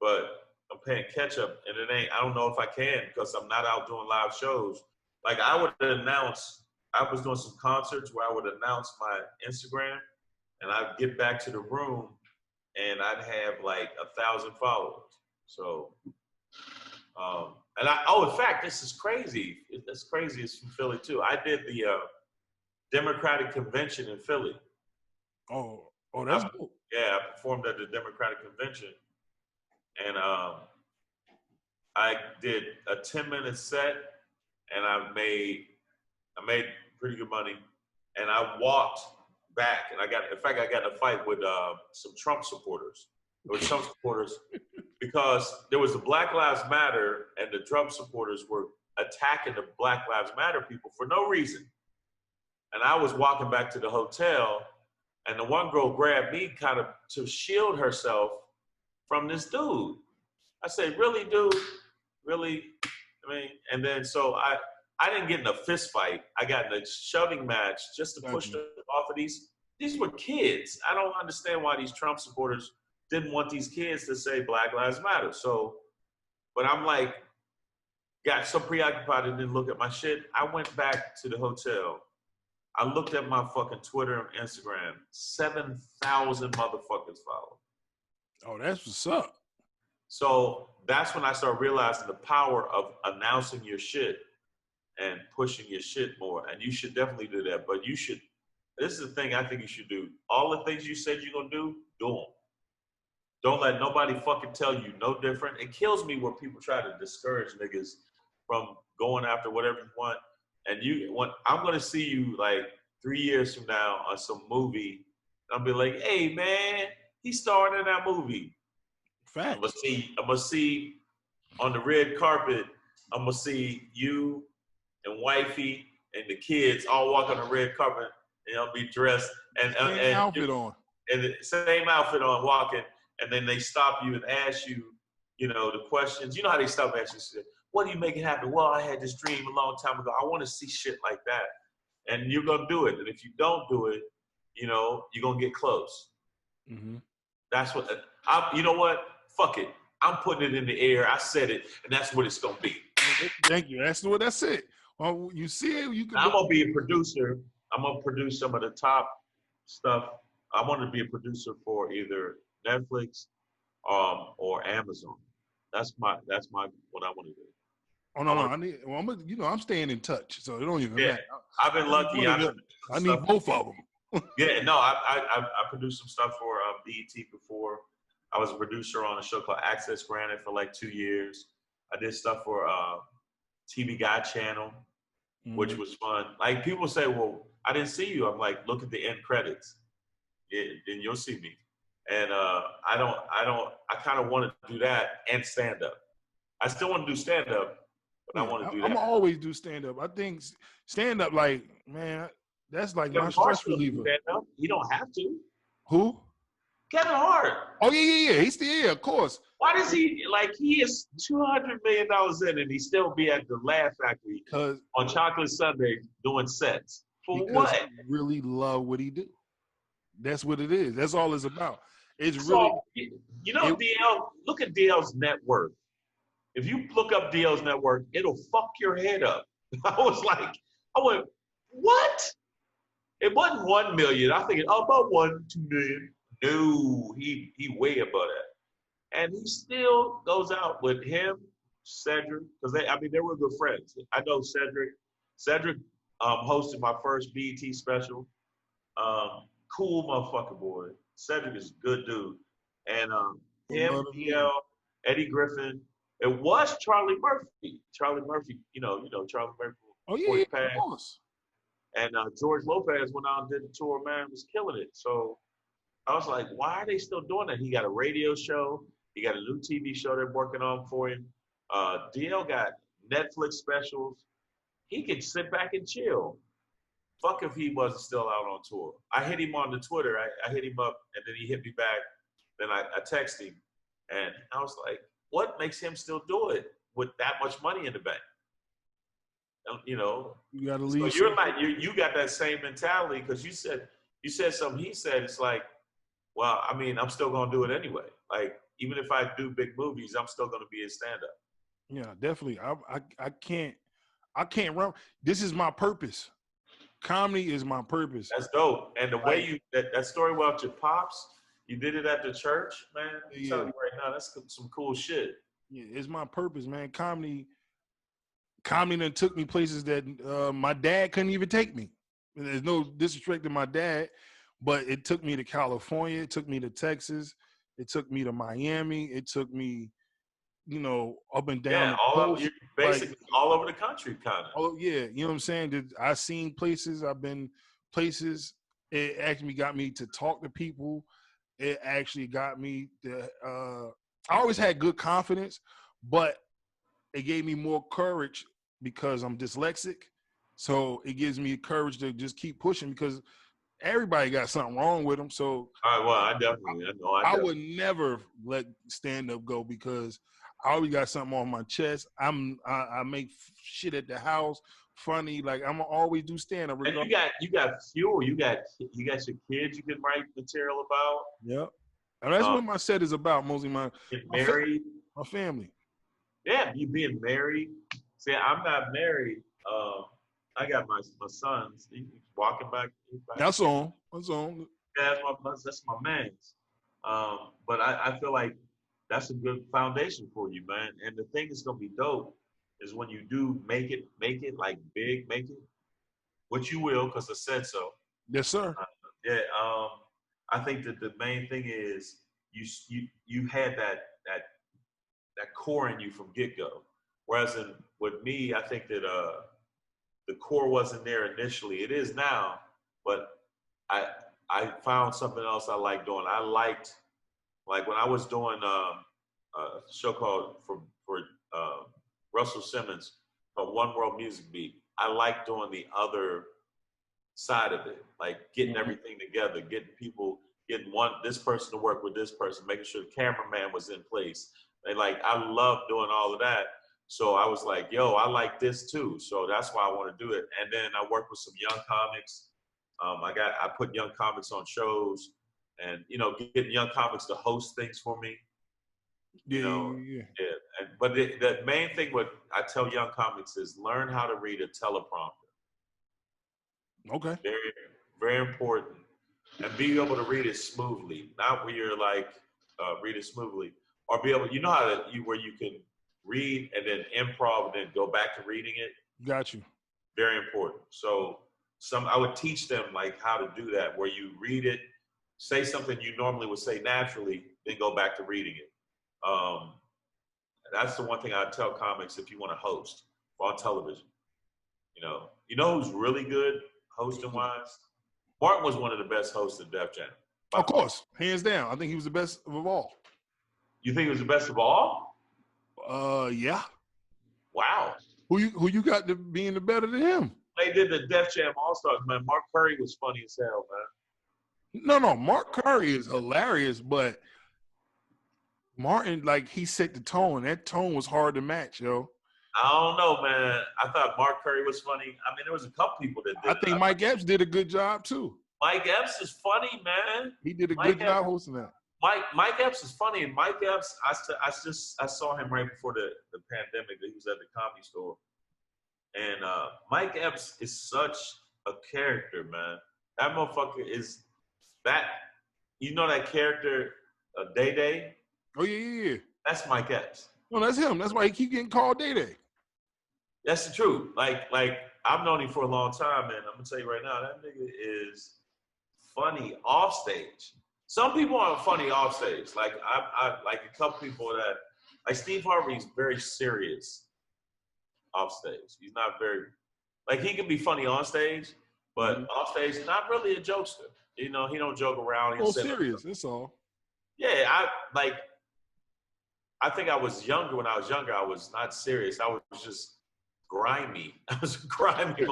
but I'm playing catch up, and I don't know if I can because I'm not out doing live shows. Like, I would announce, I was doing some concerts where I would announce my Instagram, and I'd get back to the room, and I'd have like 1,000 followers. So, in fact, this is crazy. It's crazy. It's from Philly too. I did the Democratic Convention in Philly. Oh, that's cool. Yeah, I performed at the Democratic Convention, and I did a 10-minute set, and I made pretty good money, and I walked back, and I got in a fight with some Trump supporters. Because there was the Black Lives Matter, and the Trump supporters were attacking the Black Lives Matter people for no reason. And I was walking back to the hotel, and the one girl grabbed me kind of to shield herself from this dude. I said, really, dude? Really? I mean, and then so I didn't get in a fist fight. I got in a shoving match just to push them off of these. These were kids. I don't understand why these Trump supporters didn't want these kids to say Black Lives Matter. So, but I'm like, got so preoccupied and didn't look at my shit. I went back to the hotel. I looked at my fucking Twitter and Instagram. 7,000 motherfuckers followed. Oh, that's what's up. So that's when I started realizing the power of announcing your shit and pushing your shit more. And you should definitely do that. But you should, this is the thing I think you should do. All the things you said you're going to do them. Don't let nobody fucking tell you no different. It kills me when people try to discourage niggas from going after whatever you want. And I'm going to see you like 3 years from now on some movie. I'll be like, hey, man, he starred in that movie. Fact. I'm gonna see on the red carpet, I'm gonna see you and wifey and the kids all walk on the red carpet and they'll be dressed and outfit on. And the same outfit on walking, and then they stop you and ask you, the questions. You know how they stop and ask you, what do you make it happen? Well, I had this dream a long time ago. I want to see shit like that. And you're gonna do it. And if you don't do it, you're gonna get close. Mm-hmm. That's what you know what? Fuck it. I'm putting it in the air. I said it, and that's what it's gonna be. Thank you. That's what I said. Well, you see it. You can. I'm gonna be a producer. I'm gonna produce some of the top stuff. I want to be a producer for either Netflix, or Amazon. That's my what I want to do. Oh no, I need. Well, I'm staying in touch, so it don't even matter. I've been lucky. I need both of them. Yeah, no, I produced some stuff for BET before. I was a producer on a show called Access Granted for like 2 years. I did stuff for TV Guide Channel, which was fun. Like people say, well, I didn't see you. I'm like, look at the end credits. Then you'll see me. And I kind of want to do that and stand up. I still want to do stand up, but I want to do that. I'm always do stand up. I think stand up, like, man, that's like my stress reliever. You don't have to. Who? Kevin Hart. Oh yeah. He's still, of course. Why does he he is $200 million in and he still be at the Laugh Factory on Chocolate Sunday doing sets? For what? He really love what he do. That's what it is. That's all it's about. It's so, really. DL. Look at DL's net worth. If you look up DL's net worth, it'll fuck your head up. I went, what? It wasn't 1 million. I think about 1-2 million. No, he way above that. And he still goes out with him, Cedric, because they were good friends. I know Cedric. Cedric hosted my first BET special. Cool motherfucker boy. Cedric is a good dude. And him, DL, Eddie Griffin. It was Charlie Murphy. Charlie Murphy, Charlie Murphy. Oh yeah, of course. And George Lopez went out and did the tour, man, was killing it. So I was like, why are they still doing that? He got a radio show. He got a new TV show they're working on for him. DL got Netflix specials. He could sit back and chill. Fuck if he wasn't still out on tour. I hit him on the Twitter. I hit him up, and then he hit me back. Then I texted him, and I was like, what makes him still do it with that much money in the bank? You got to leave. So you're like, you got that same mentality because you said something. He said it's like, well, I mean, I'm still gonna do it anyway. Like even if I do big movies, I'm still gonna be a stand-up. Yeah, definitely. I can't run. This is my purpose. Comedy is my purpose. That's dope. And the way that story about your pops, you did it at the church, man. I'm telling you right now, that's some cool shit. Yeah, it's my purpose, man. Comedy done took me places that my dad couldn't even take me. And there's no disrespect to my dad, but it took me to California. It took me to Texas. It took me to Miami. It took me, up and down. Yeah, basically all over the country, kind of. Oh yeah, you know what I'm saying? I seen places. I've been places. It actually got me to talk to people. It actually got me to. I always had good confidence, but it gave me more courage because I'm dyslexic. So it gives me courage to just keep pushing because everybody got something wrong with them. So All right, well, I definitely, I would never let stand up go because I always got something on my chest. I make shit at the house funny. Like I'm always do stand up. And you got fuel. You got your kids you can write material about. Yeah, and that's what my set is about. Mostly my married, my family. Yeah, you being married. See, I'm not married. I got my sons. He's walking back. That's on. That's on. Yeah, that's my man's. But I feel like that's a good foundation for you, man. And the thing that's gonna be dope is when you do make it like big, make it, which you will, because I said so. Yes, sir. Yeah. I think that the main thing is you had that core in you from get go. Whereas with me, I think that the core wasn't there initially. It is now, but I found something else I like doing. I liked, like when I was doing a show called for Russell Simmons, called One World Music Beat. I like doing the other side of it, like getting everything together, getting this person to work with this person, making sure the cameraman was in place. And like, I love doing all of that. So I was like, yo, I like this too. So that's why I want to do it. And then I work with some young comics. I put young comics on shows, and getting young comics to host things for me. Yeah. But the main thing what I tell young comics is learn how to read a teleprompter. Okay. Very, very important. And be able to read it smoothly, not where you're like read it smoothly, or be able, where you can read and then improv and then go back to reading it. Got you. Very important. So I would teach them like how to do that, where you read it, say something you normally would say naturally, then go back to reading it. That's the one thing I tell comics if you want to host on television. You know who's really good hosting wise? Martin was one of the best hosts of Def Jam. Of course, hands down. I think he was the best of all. You think he was the best of all? Yeah. Wow. Who you got to being the better than him? They did the Def Jam All Stars, man. Mark Curry was funny as hell, man. No, Mark Curry is hilarious, but Martin, like, he set the tone. That tone was hard to match, yo. I don't know, man. I thought Mark Curry was funny. I mean, there was a couple people that did. I think Mike Epps did a good job too. Mike Epps is funny, man. He did a good job hosting that. Mike Epps is funny, and Mike Epps, I saw him right before the pandemic. He was at the Comedy Store, and Mike Epps is such a character, man. That motherfucker is that. You know that character, Day Day? Oh yeah. That's Mike Epps. No, that's him. That's why he keep getting called Day Day. That's the truth. Like I've known him for a long time, and I'm gonna tell you right now, that nigga is funny off stage. Some people aren't funny off stage. Like I like a couple people that, like Steve Harvey's very serious off stage. He's not very, like, he can be funny on stage, but off stage, not really a jokester. He don't joke around. Oh, serious. That's all. Yeah, I think I was younger. When I was younger, I was not serious. I was just grimy. I was grimy.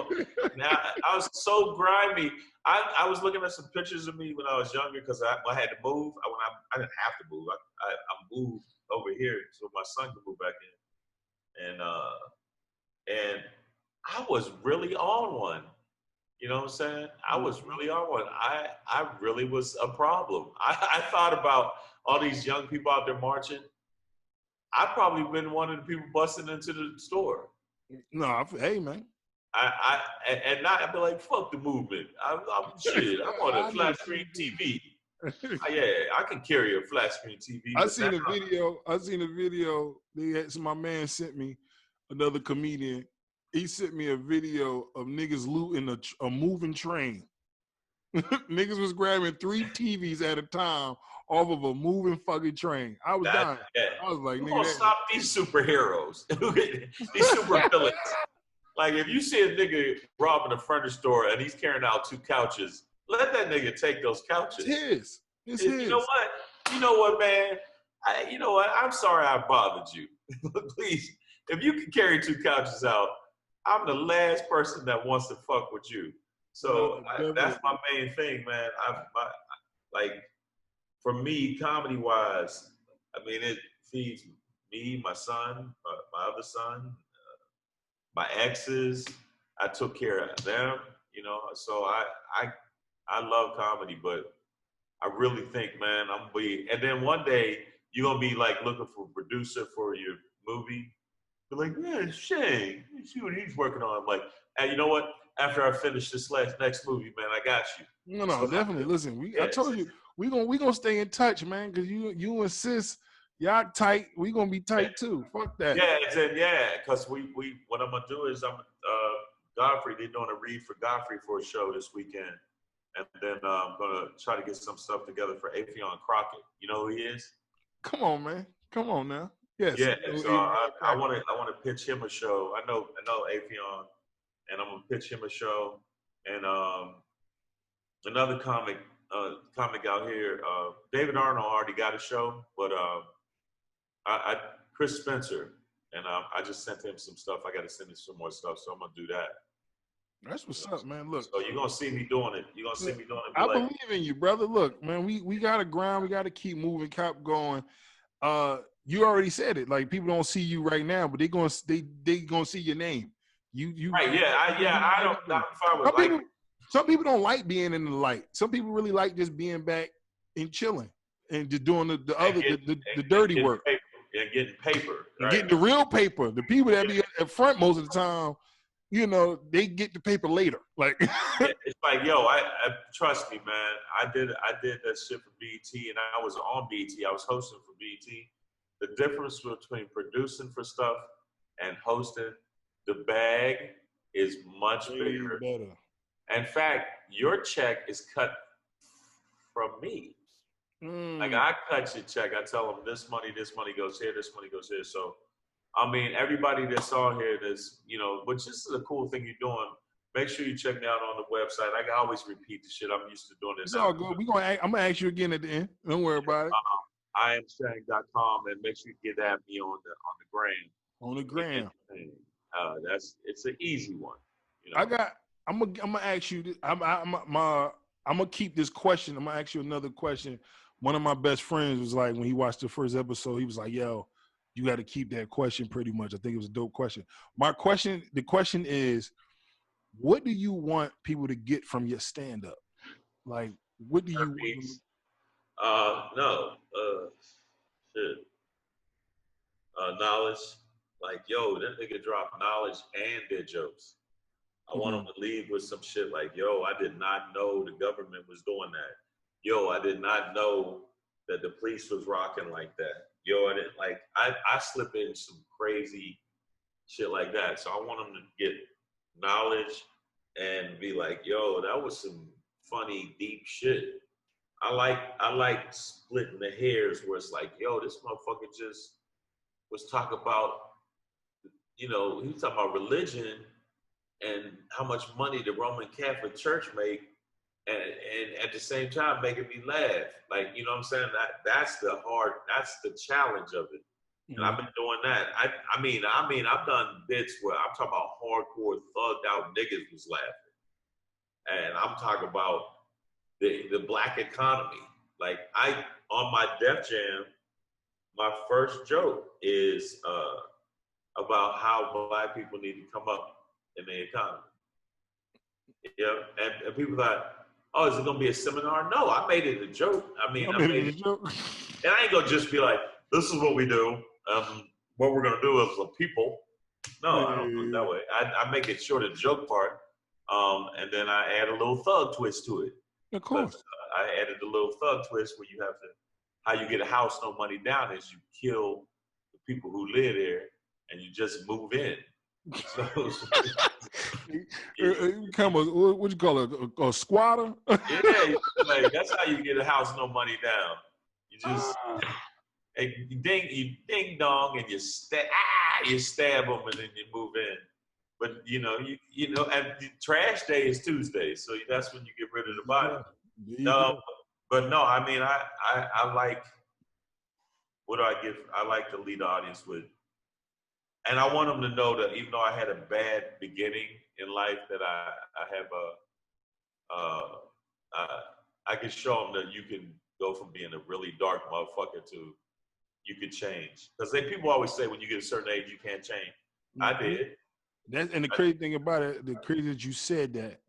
Now, I was so grimy. I was looking at some pictures of me when I was younger because I had to move. I didn't have to move. I moved over here so my son could move back in. And I was really on one. You know what I'm saying? I was really on one. I really was a problem. I thought about all these young people out there marching. I've probably been one of the people busting into the store. No, hey, man. I'd be like, fuck the movement. I'm on a flat screen TV. Yeah, I can carry a flat screen TV. I seen a video. My man sent me, another comedian. He sent me a video of niggas looting a moving train. Niggas was grabbing 3 TVs at a time off of a moving fucking train. I was dying. Yeah. I was like, we're nigga, gonna stop these superheroes. These super villains. Like, if you see a nigga robbing a furniture store and he's carrying out 2 couches, let that nigga take those couches. It's his. You know what? You know what, man? You know what? I'm sorry I bothered you. Please, if you can carry 2 couches out, I'm the last person that wants to fuck with you. So that's my main thing, man. Like for me, comedy wise, I mean, it feeds me, my son, my other son, my exes. I took care of them, you know. So I love comedy, but I really think, man, I'm gonna be. And then one day you're gonna be like looking for a producer for your movie. You're like, yeah, Shang, you see what he's working on. I'm like, and you know what? After I finish this next movie, man, I got you. No, So, definitely. Listen, I yeah, told you we gonna stay in touch, man, because you and sis, y'all tight. We gonna be tight too. Fuck that. because we what I'm gonna do is Godfrey, they're doing a read for Godfrey for a show this weekend. And then I'm gonna try to get some stuff together for Afion Crockett. You know who he is? Come on, man. Come on now. Yes. Yeah. So I want to pitch him a show. I know Afion, and I'm gonna pitch him a show. And another comic out here, David Arnold already got a show, but Chris Spencer, and I just sent him some stuff. I got to send him some more stuff, so I'm gonna do that. That's what's up, man. Look. So you're gonna see me doing it. You're gonna see me doing it. I believe in you, brother. Look, man, we gotta grind. We gotta keep moving, keep going. You already said it. Like people don't see you right now, but they gonna see your name. You right? Yeah, I don't. I'm fine with some people don't like being in the light. Some people really like just being back and chilling and just doing the dirty work. And getting paper. And getting the real paper. The people that be at front most of the time, you know, they get the paper later. Like it's like, yo, I trust me, man. I did that shit for BET, and I was on BET. I was hosting for BET. The difference between producing for stuff and hosting, the bag is much bigger. In fact, your check is cut from me. Like I cut your check. I tell them this money goes here, this money goes here. So, I mean, everybody that's on here, that's, you know, which is the cool thing you're doing. Make sure you check me out on the website. I can always repeat the shit. I'm used to doing this. It's all good. I'm gonna ask you again at the end. Don't worry about it. IamShang.com, and make sure you get at me on the gram. On the gram. It's an easy one. You know? I'm gonna ask you this. I'm gonna keep this question. I'm gonna ask you another question. One of my best friends was like, when he watched the first episode, he was like, yo, you got to keep that question pretty much. I think it was a dope question. The question is, what do you want people to get from your stand-up? Like, what do you want? Shit. Knowledge. Like, yo, that nigga dropped knowledge and did jokes. I want them to leave with some shit like, yo, I did not know the government was doing that. Yo, I did not know that the police was rocking like that. Yo, I didn't like. I slip in some crazy shit like that. So I want them to get knowledge and be like, yo, that was some funny, deep shit. I like splitting the hairs where it's like, yo, this motherfucker just was talking about, you know, he was talking about religion and how much money the Roman Catholic Church make. And at the same time making me laugh. Like, you know what I'm saying? That's the challenge of it. And I've been doing that. I mean, I've done bits where I'm talking about hardcore thugged out niggas was laughing. And I'm talking about the black economy. Like on my Def Jam, my first joke is about how black people need to come up in the economy. Yeah, and people thought, oh, is it gonna be a seminar? No, I made it a joke. I made it a joke. And I ain't gonna just be like, this is what we do. What we're gonna do as a people. No, I don't do it that way. I make it short of the joke part, and then I add a little thug twist to it. Of course. I added a little thug twist where you have to, how you get a house no money down is you kill the people who live there and you just move in. So, become what you call it, a squatter? Yeah, like, that's how you get a house no money down. You just you ding dong, and you stab them, and then you move in. But you know, and trash day is Tuesday, so that's when you get rid of the body. No, but no, I mean, I like, what do I give? I like to lead the audience with and I want them to know that even though I had a bad beginning in life, that I have I can show them that you can go from being a really dark motherfucker to you could change. Because people always say when you get a certain age you can't change. I did. And the crazy thing about it, the crazy that you said that,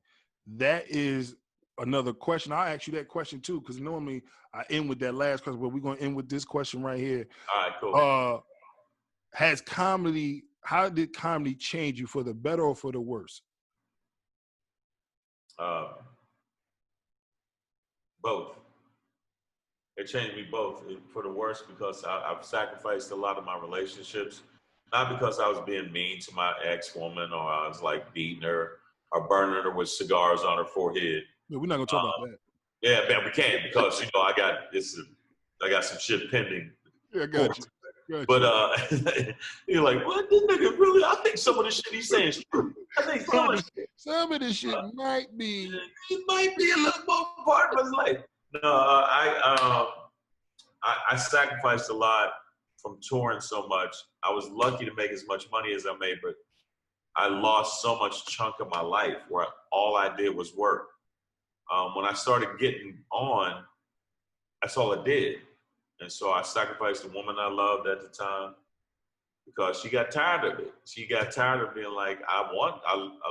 that is another question. I'll ask you that question too, because normally I end with that last question, but we're gonna end with this question right here. All right, cool. How did comedy change you, for the better or for the worse? Both. It changed me both. For the worse because I've sacrificed a lot of my relationships, not because I was being mean to my ex-woman or I was like beating her or burning her with cigars on her forehead. Yeah, we're not gonna talk about that. Yeah, man, we can't because I got some shit pending. Yeah, I got you. But you're like, what? This nigga really? I think some of the shit he's saying is true. I think some of this shit might be. It might be a little more part of his life. No, I sacrificed a lot from touring so much. I was lucky to make as much money as I made, but I lost so much chunk of my life where all I did was work. When I started getting on, that's all I did. And so I sacrificed the woman I loved at the time because she got tired of it. She got tired of being like, I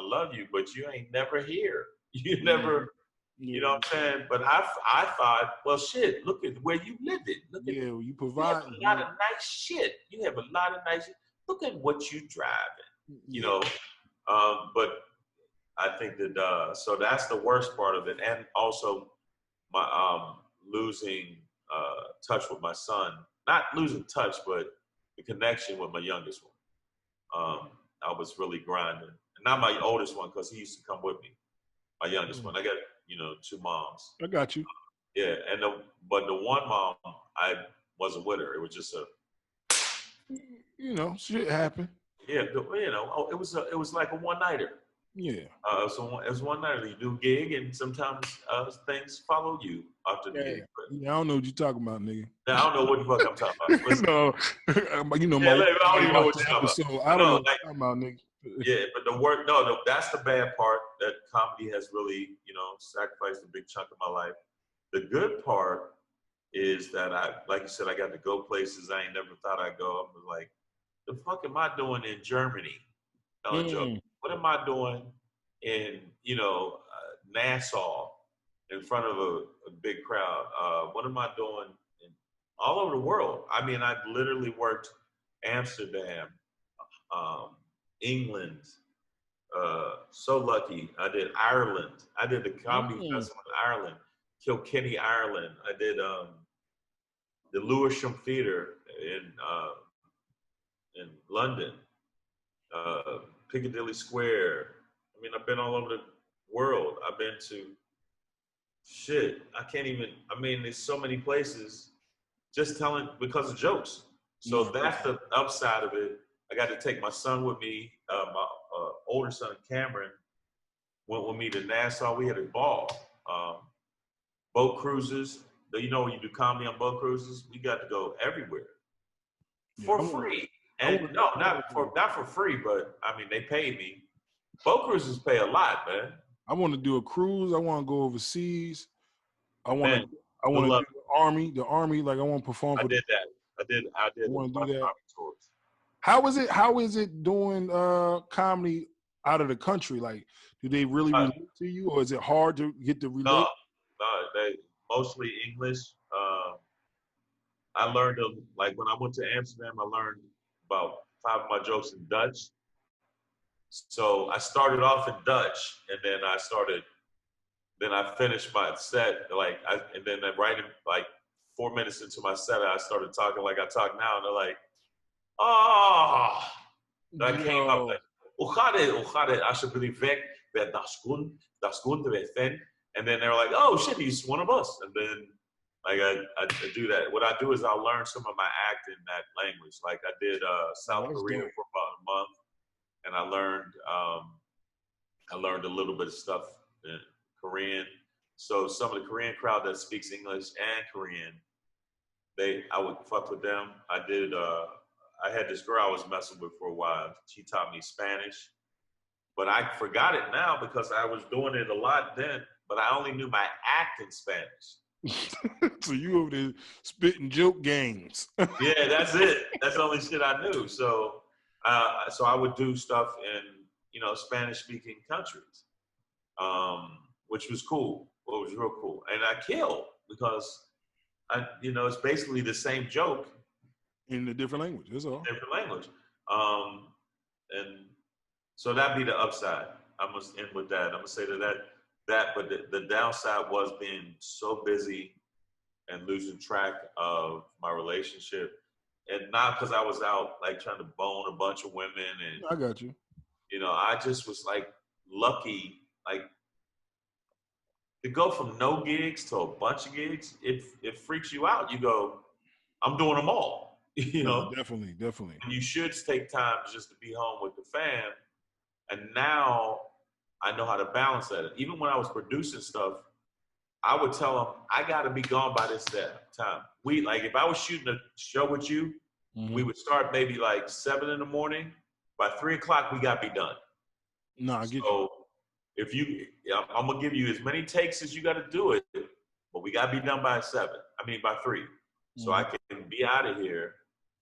love you, but you ain't never here. You never, you know what I'm saying? But I thought, well, shit, look at where you live it. Look at you provide a lot of nice shit. You have a lot of nice shit. Look at what you driving, you know? But I think that, so that's the worst part of it. And also my losing touch with my son, not losing touch, but the connection with my youngest one. I was really grinding. And not my oldest one, because he used to come with me. My youngest one. I got, two moms. I got you. Yeah, but the one mom, I wasn't with her. It was just shit happened. Yeah, it was like a one-nighter. Yeah. So it was one nighter. You do a gig, and sometimes things follow you after the gig. But, I don't know what you're talking about, nigga. I don't know what the fuck I'm talking about. No, I don't even know what you're talking about. So I don't know what you're talking about, nigga. Yeah, but that's the bad part, that comedy has really, sacrificed a big chunk of my life. The good part is that like you said, I got to go places I ain't never thought I'd go. I was like, the fuck am I doing in Germany? What am I doing in, Nassau in front of a big crowd? What am I doing all over the world? I mean, I literally worked Amsterdam, England. So lucky. I did Ireland. I did the comedy festival in Ireland, Kilkenny, Ireland. I did the Lewisham Theatre in London, Piccadilly Square. I mean, I've been all over the world. I've been to there's so many places just because of jokes. So that's the upside of it. I got to take my son with me. My older son, Cameron, went with me to Nassau. We had a ball. Boat cruises. When you do comedy on boat cruises, we got to go everywhere for free. And not for free, but I mean, they paid me. Boat cruises pay a lot, man. I want to do a cruise. I want to go overseas. I want to do the army. Like I want to perform. I did that. I did. I want to do that. How is it doing comedy out of the country? Like, do they really relate to you, or is it hard to get to relate? No, they mostly English. I learned when I went to Amsterdam, I learned about 5 of my jokes in Dutch. So I started off in Dutch, and then I finished my set, and then right in 4 minutes into my set, I started talking like I talk now, and they're like, oh, I came up like, hoe gaat het alsjeblieft weg, dat schoen te weten. And then they're like, oh shit, he's one of us. And then I do that. What I do is I'll learn some of my act in that language. Like I did South Korea for about a month, and I learned a little bit of stuff in Korean. So some of the Korean crowd that speaks English and Korean, I would fuck with them. I I had this girl I was messing with for a while. She taught me Spanish, but I forgot it now because I was doing it a lot then. But I only knew my act in Spanish. So you over there spitting joke games. Yeah, that's it. That's the only shit I knew. So I would do stuff in Spanish speaking countries, which was cool. Well, it was real cool, and I killed because it's basically the same joke In a different language. That's all. different language. And so that'd be the upside. I must end with that. I'm gonna say but the downside was being so busy and losing track of my relationship, and not because I was out like trying to bone a bunch of women, and I got you. I just was like lucky, like to go from no gigs to a bunch of gigs. It freaks you out. You go, I'm doing them all. Definitely. And you should take time just to be home with the fam. And now I know how to balance that. Even when I was producing stuff, I would tell them I got to be gone by this time. If I was shooting a show with you, we would start maybe like 7 in the morning. By 3 o'clock, we got to be done. No, I get you. I'm gonna give you as many takes as you got to do it, but we got to be done by 3, so I can be out of here.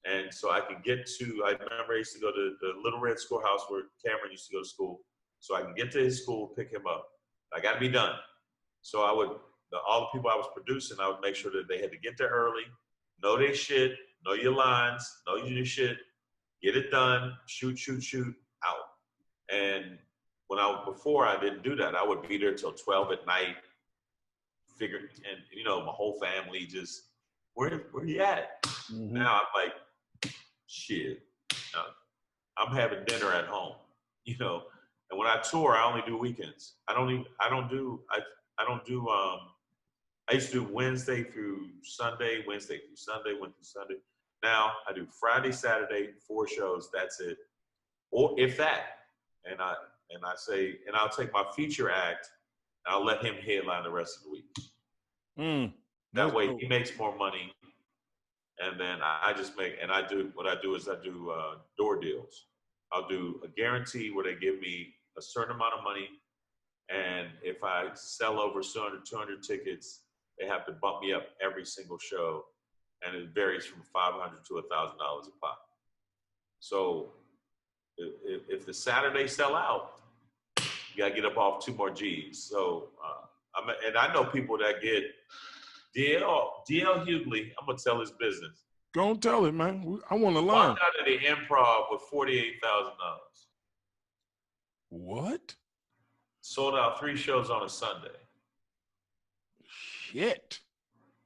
And so I can get to, I remember I used to go to the Little Red Schoolhouse where Cameron used to go to school. So I can get to his school, pick him up. I got to be done. So all the people I was producing, I would make sure that they had to get there early, know their shit, know your lines, know your shit, get it done, shoot, out. And before I didn't do that, I would be there till 12 at night, my whole family just, where you at? Mm-hmm. Now I'm like, shit, I'm having dinner at home, and when I tour, I only do weekends. I used to do Wednesday through Sunday. Now I do Friday, Saturday, 4 shows. That's it. Or if that, and I'll take my feature act and I'll let him headline the rest of the week. That way he makes more money. And then I do door deals. I'll do a guarantee where they give me a certain amount of money. And if I sell over 200 tickets, they have to bump me up every single show. And it varies from $500 to $1,000 a pop. So if the Saturday sell out, you got to get up off 2 more G's. So, and I know people that get DL Hughley, I'm going to tell his business. Don't tell it, man. I want to learn. Walked out of the Improv with $48,000. What? Sold out 3 shows on a Sunday. Shit.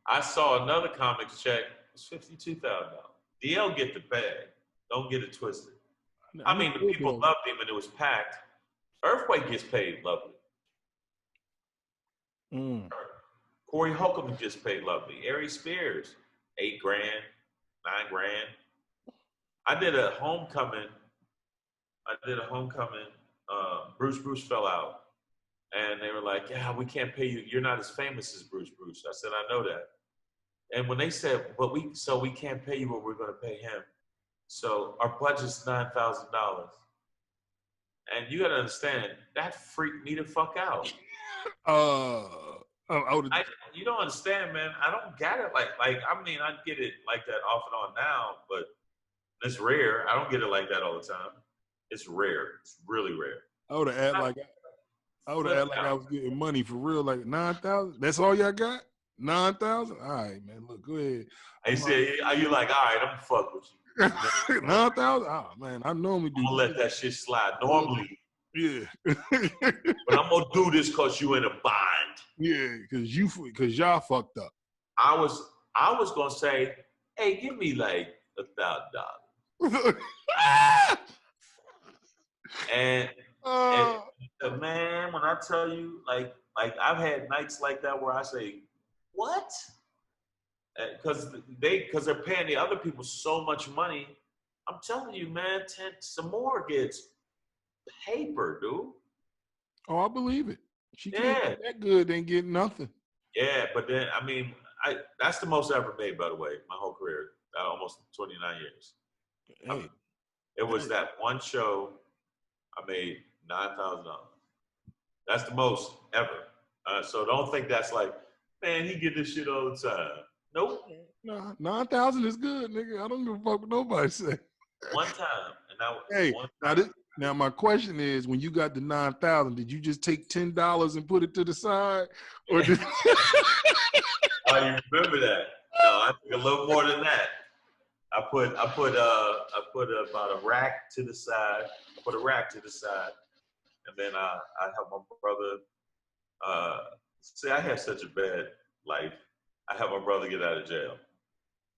I saw another comics check. It was $52,000. DL get the bag. Don't get it twisted. I mean, the people loved him and it was packed. Earthquake gets paid lovely. Corey Holcomb gets paid lovely. Ari Spears, $8 grand, $9 grand. I did a homecoming. Bruce fell out. And they were like, yeah, we can't pay you. You're not as famous as Bruce. I said, I know that. And when they said, we can't pay you what we're going to pay him. So our budget's $9,000. And you got to understand, that freaked me the fuck out. You don't understand, man. I don't get it I get it like that off and on now, but it's rare. I don't get it like that all the time. It's rare. It's really rare. I would have acted like I was getting money for real, like 9,000. That's all y'all got? 9,000? All right, man. Look, go ahead. I said, are you like, all right, I'm gonna fuck with you. 9,000? Oh man, I normally do. I'm gonna let that shit slide. Normally. Yeah. But I'm gonna do this cause you in a bind. Yeah, cause y'all fucked up. I was gonna say, hey, give me like $1,000. And man, when I tell you, like I've had nights like that where I say, what? Because they're paying the other people so much money. I'm telling you, man, some more gets paper, dude. Oh, I believe it. She can't get that good, ain't getting nothing. Yeah, but then that's the most I ever made, by the way, my whole career, almost 29 years. Hey, It was that one show I made $9,000. That's the most ever. So don't think that's like, man, he get this shit all the time. Nope. nah, 9,000 is good, nigga. I don't give a fuck what nobody say. One time, and that was Hey, one now time. now my question is, when you got the 9,000, did you just take $10 and put it to the side, or did? Oh, you remember that? No, I took a little more than that. I put about a rack to the side. I put a rack to the side, and then I helped my brother. See, I had such a bad life. I helped my brother get out of jail.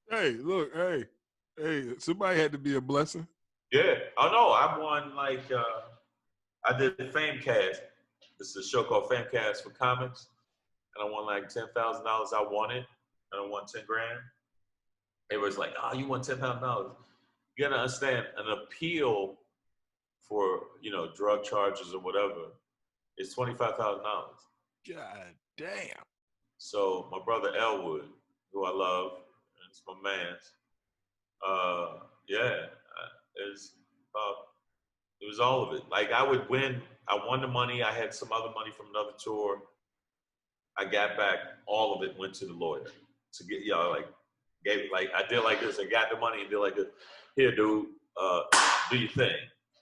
Hey, look, hey, somebody had to be a blessing. Yeah. Oh no, I won like I did Famecast. This is a show called Famecast for comics, and I won like $10,000. I won it, and I won 10 grand. It was like, oh, you won $10,000. You gotta understand, an appeal for drug charges or whatever is $25,000. God damn. So my brother Elwood, who I love, and it's my man's, yeah, it was all of it. Like I would win, I won the money. I had some other money from another tour. I got back all of it. Went to the lawyer to get I did like this. I got the money and did like this. Here, dude, do your thing,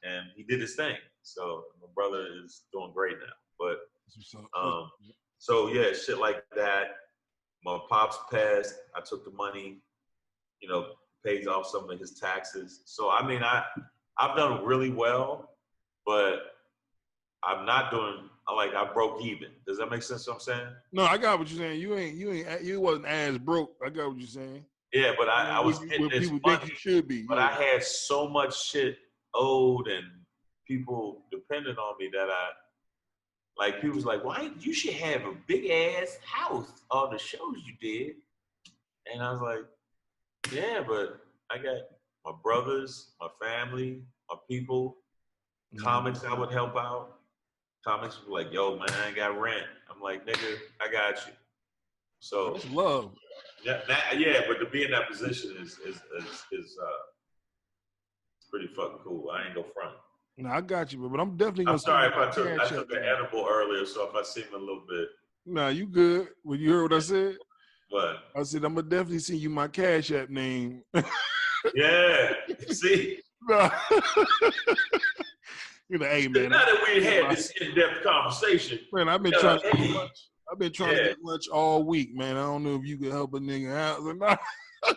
and he did his thing. So my brother is doing great now. But so yeah, shit like that. My pops passed. I took the money, pays off some of his taxes. So I mean, I've done really well, but I'm not doing like I broke even. Does that make sense? What I'm saying? No, I got what you're saying. You wasn't as broke. I got what you're saying. Yeah, but I was getting what this people money, think you should be. but I had so much shit owed and people depended on me that people was like, why you should have a big ass house, all the shows you did. And I was like, yeah, but I got my brothers, my family, my people, comics I would help out. Comics were like, yo, man, I ain't got rent. I'm like, nigga, I got you. So that's love. Yeah, but to be in that position is pretty fucking cool. I ain't go front. No, I got you, but I'm definitely gonna. I'm sorry if I took an edible earlier, so if I seem a little bit. Nah, you good. When you heard what I said? What? I said I'm gonna definitely send you my Cash App name. Yeah. See. Hey man. Now that we had this in-depth conversation, man, I've been trying to get lunch. I've been trying to get lunch all week, man. I don't know if you can help a nigga out or not. I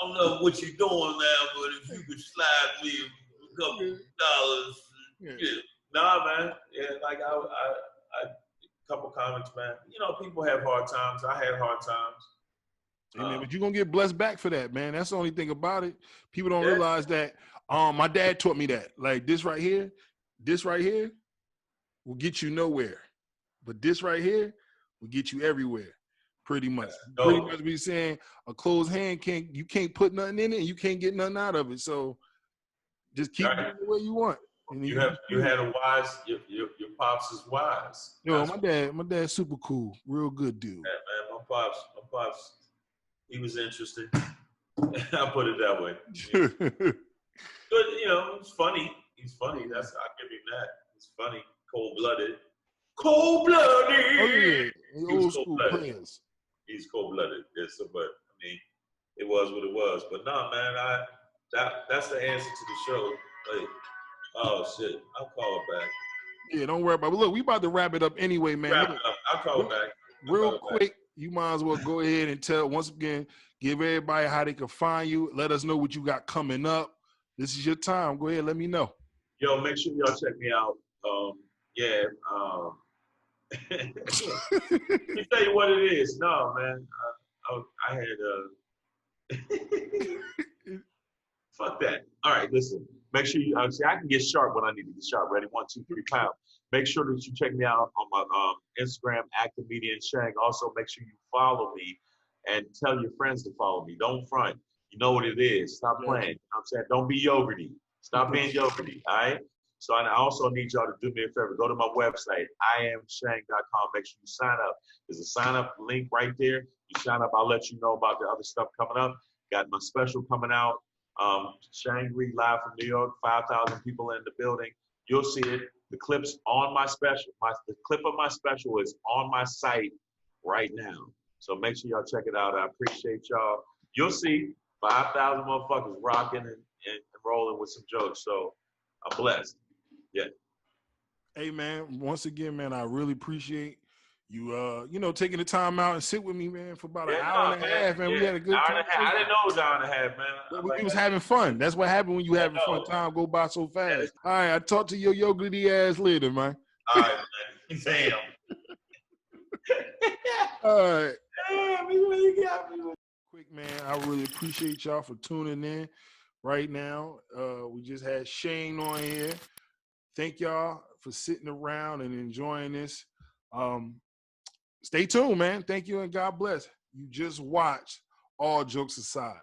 don't know what you're doing now, but if you could slide me a couple dollars, yeah. Nah, man. Yeah, like I couple comics, man. People have hard times. I had hard times. Hey, man, but you're gonna get blessed back for that, man. That's the only thing about it. People don't realize that. My dad taught me that. Like this right here will get you nowhere. But this right here will get you everywhere. Pretty much. Pretty much be saying a closed hand you can't put nothing in it and you can't get nothing out of it. So just keep doing the way you want. And you had a wise, your pops is wise. Yo, my dad's super cool, real good dude. Yeah, man, my pops, he was interesting. I'll put it that way. But it's funny. He's funny. I'll give him that. He's funny, cold-blooded. Cold-blooded. Oh yeah, old school players. He's cold-blooded. But I mean, it was what it was. But no, man, that's the answer to the show. Like, oh shit, I'll call it back. Yeah, don't worry about it. Look, we about to wrap it up anyway, man. Wrap it up. I'll call it back. Real quick, you might as well go ahead and once again, give everybody how they can find you. Let us know what you got coming up. This is your time. Go ahead, let me know. Yo, make sure y'all check me out. Let me tell you what it is. No, man, I had fuck that. All right, listen. Make sure you see I can get sharp when I need to get sharp. Ready? 1, 2, 3, pound. Make sure that you check me out on my Instagram, Comedian Shang. Also, make sure you follow me and tell your friends to follow me. Don't front. You know what it is. Stop playing. You know what I'm saying? Don't be yogurty. Stop being yogurty. All right? So I also need y'all to do me a favor. Go to my website, iamshang.com. Make sure you sign up. There's a sign up link right there. You sign up. I'll let you know about the other stuff coming up. Got my special coming out. Shang live from New York, 5,000 people in the building. You'll see it. The clip's on my special. The clip of my special is on my site right now. So make sure y'all check it out. I appreciate y'all. You'll see 5,000 motherfuckers rocking and rolling with some jokes. So I'm blessed. Yeah. Hey man, once again, man, I really appreciate you taking the time out and sit with me, man, for about an hour and a half, man. We had a good hour and a half. I conversation. didn't know it was an hour and a half, man. We was having fun. That's what happened when you having fun. Time go by so fast. All right, I talk to your yogi ass later, man. All right, man. Damn. All right. Damn, you really got me. Quick, man, I really appreciate y'all for tuning in right now. We just had Shane on here. Thank y'all for sitting around and enjoying this. Stay tuned, man. Thank you and God bless. You just watched All Jokes Aside.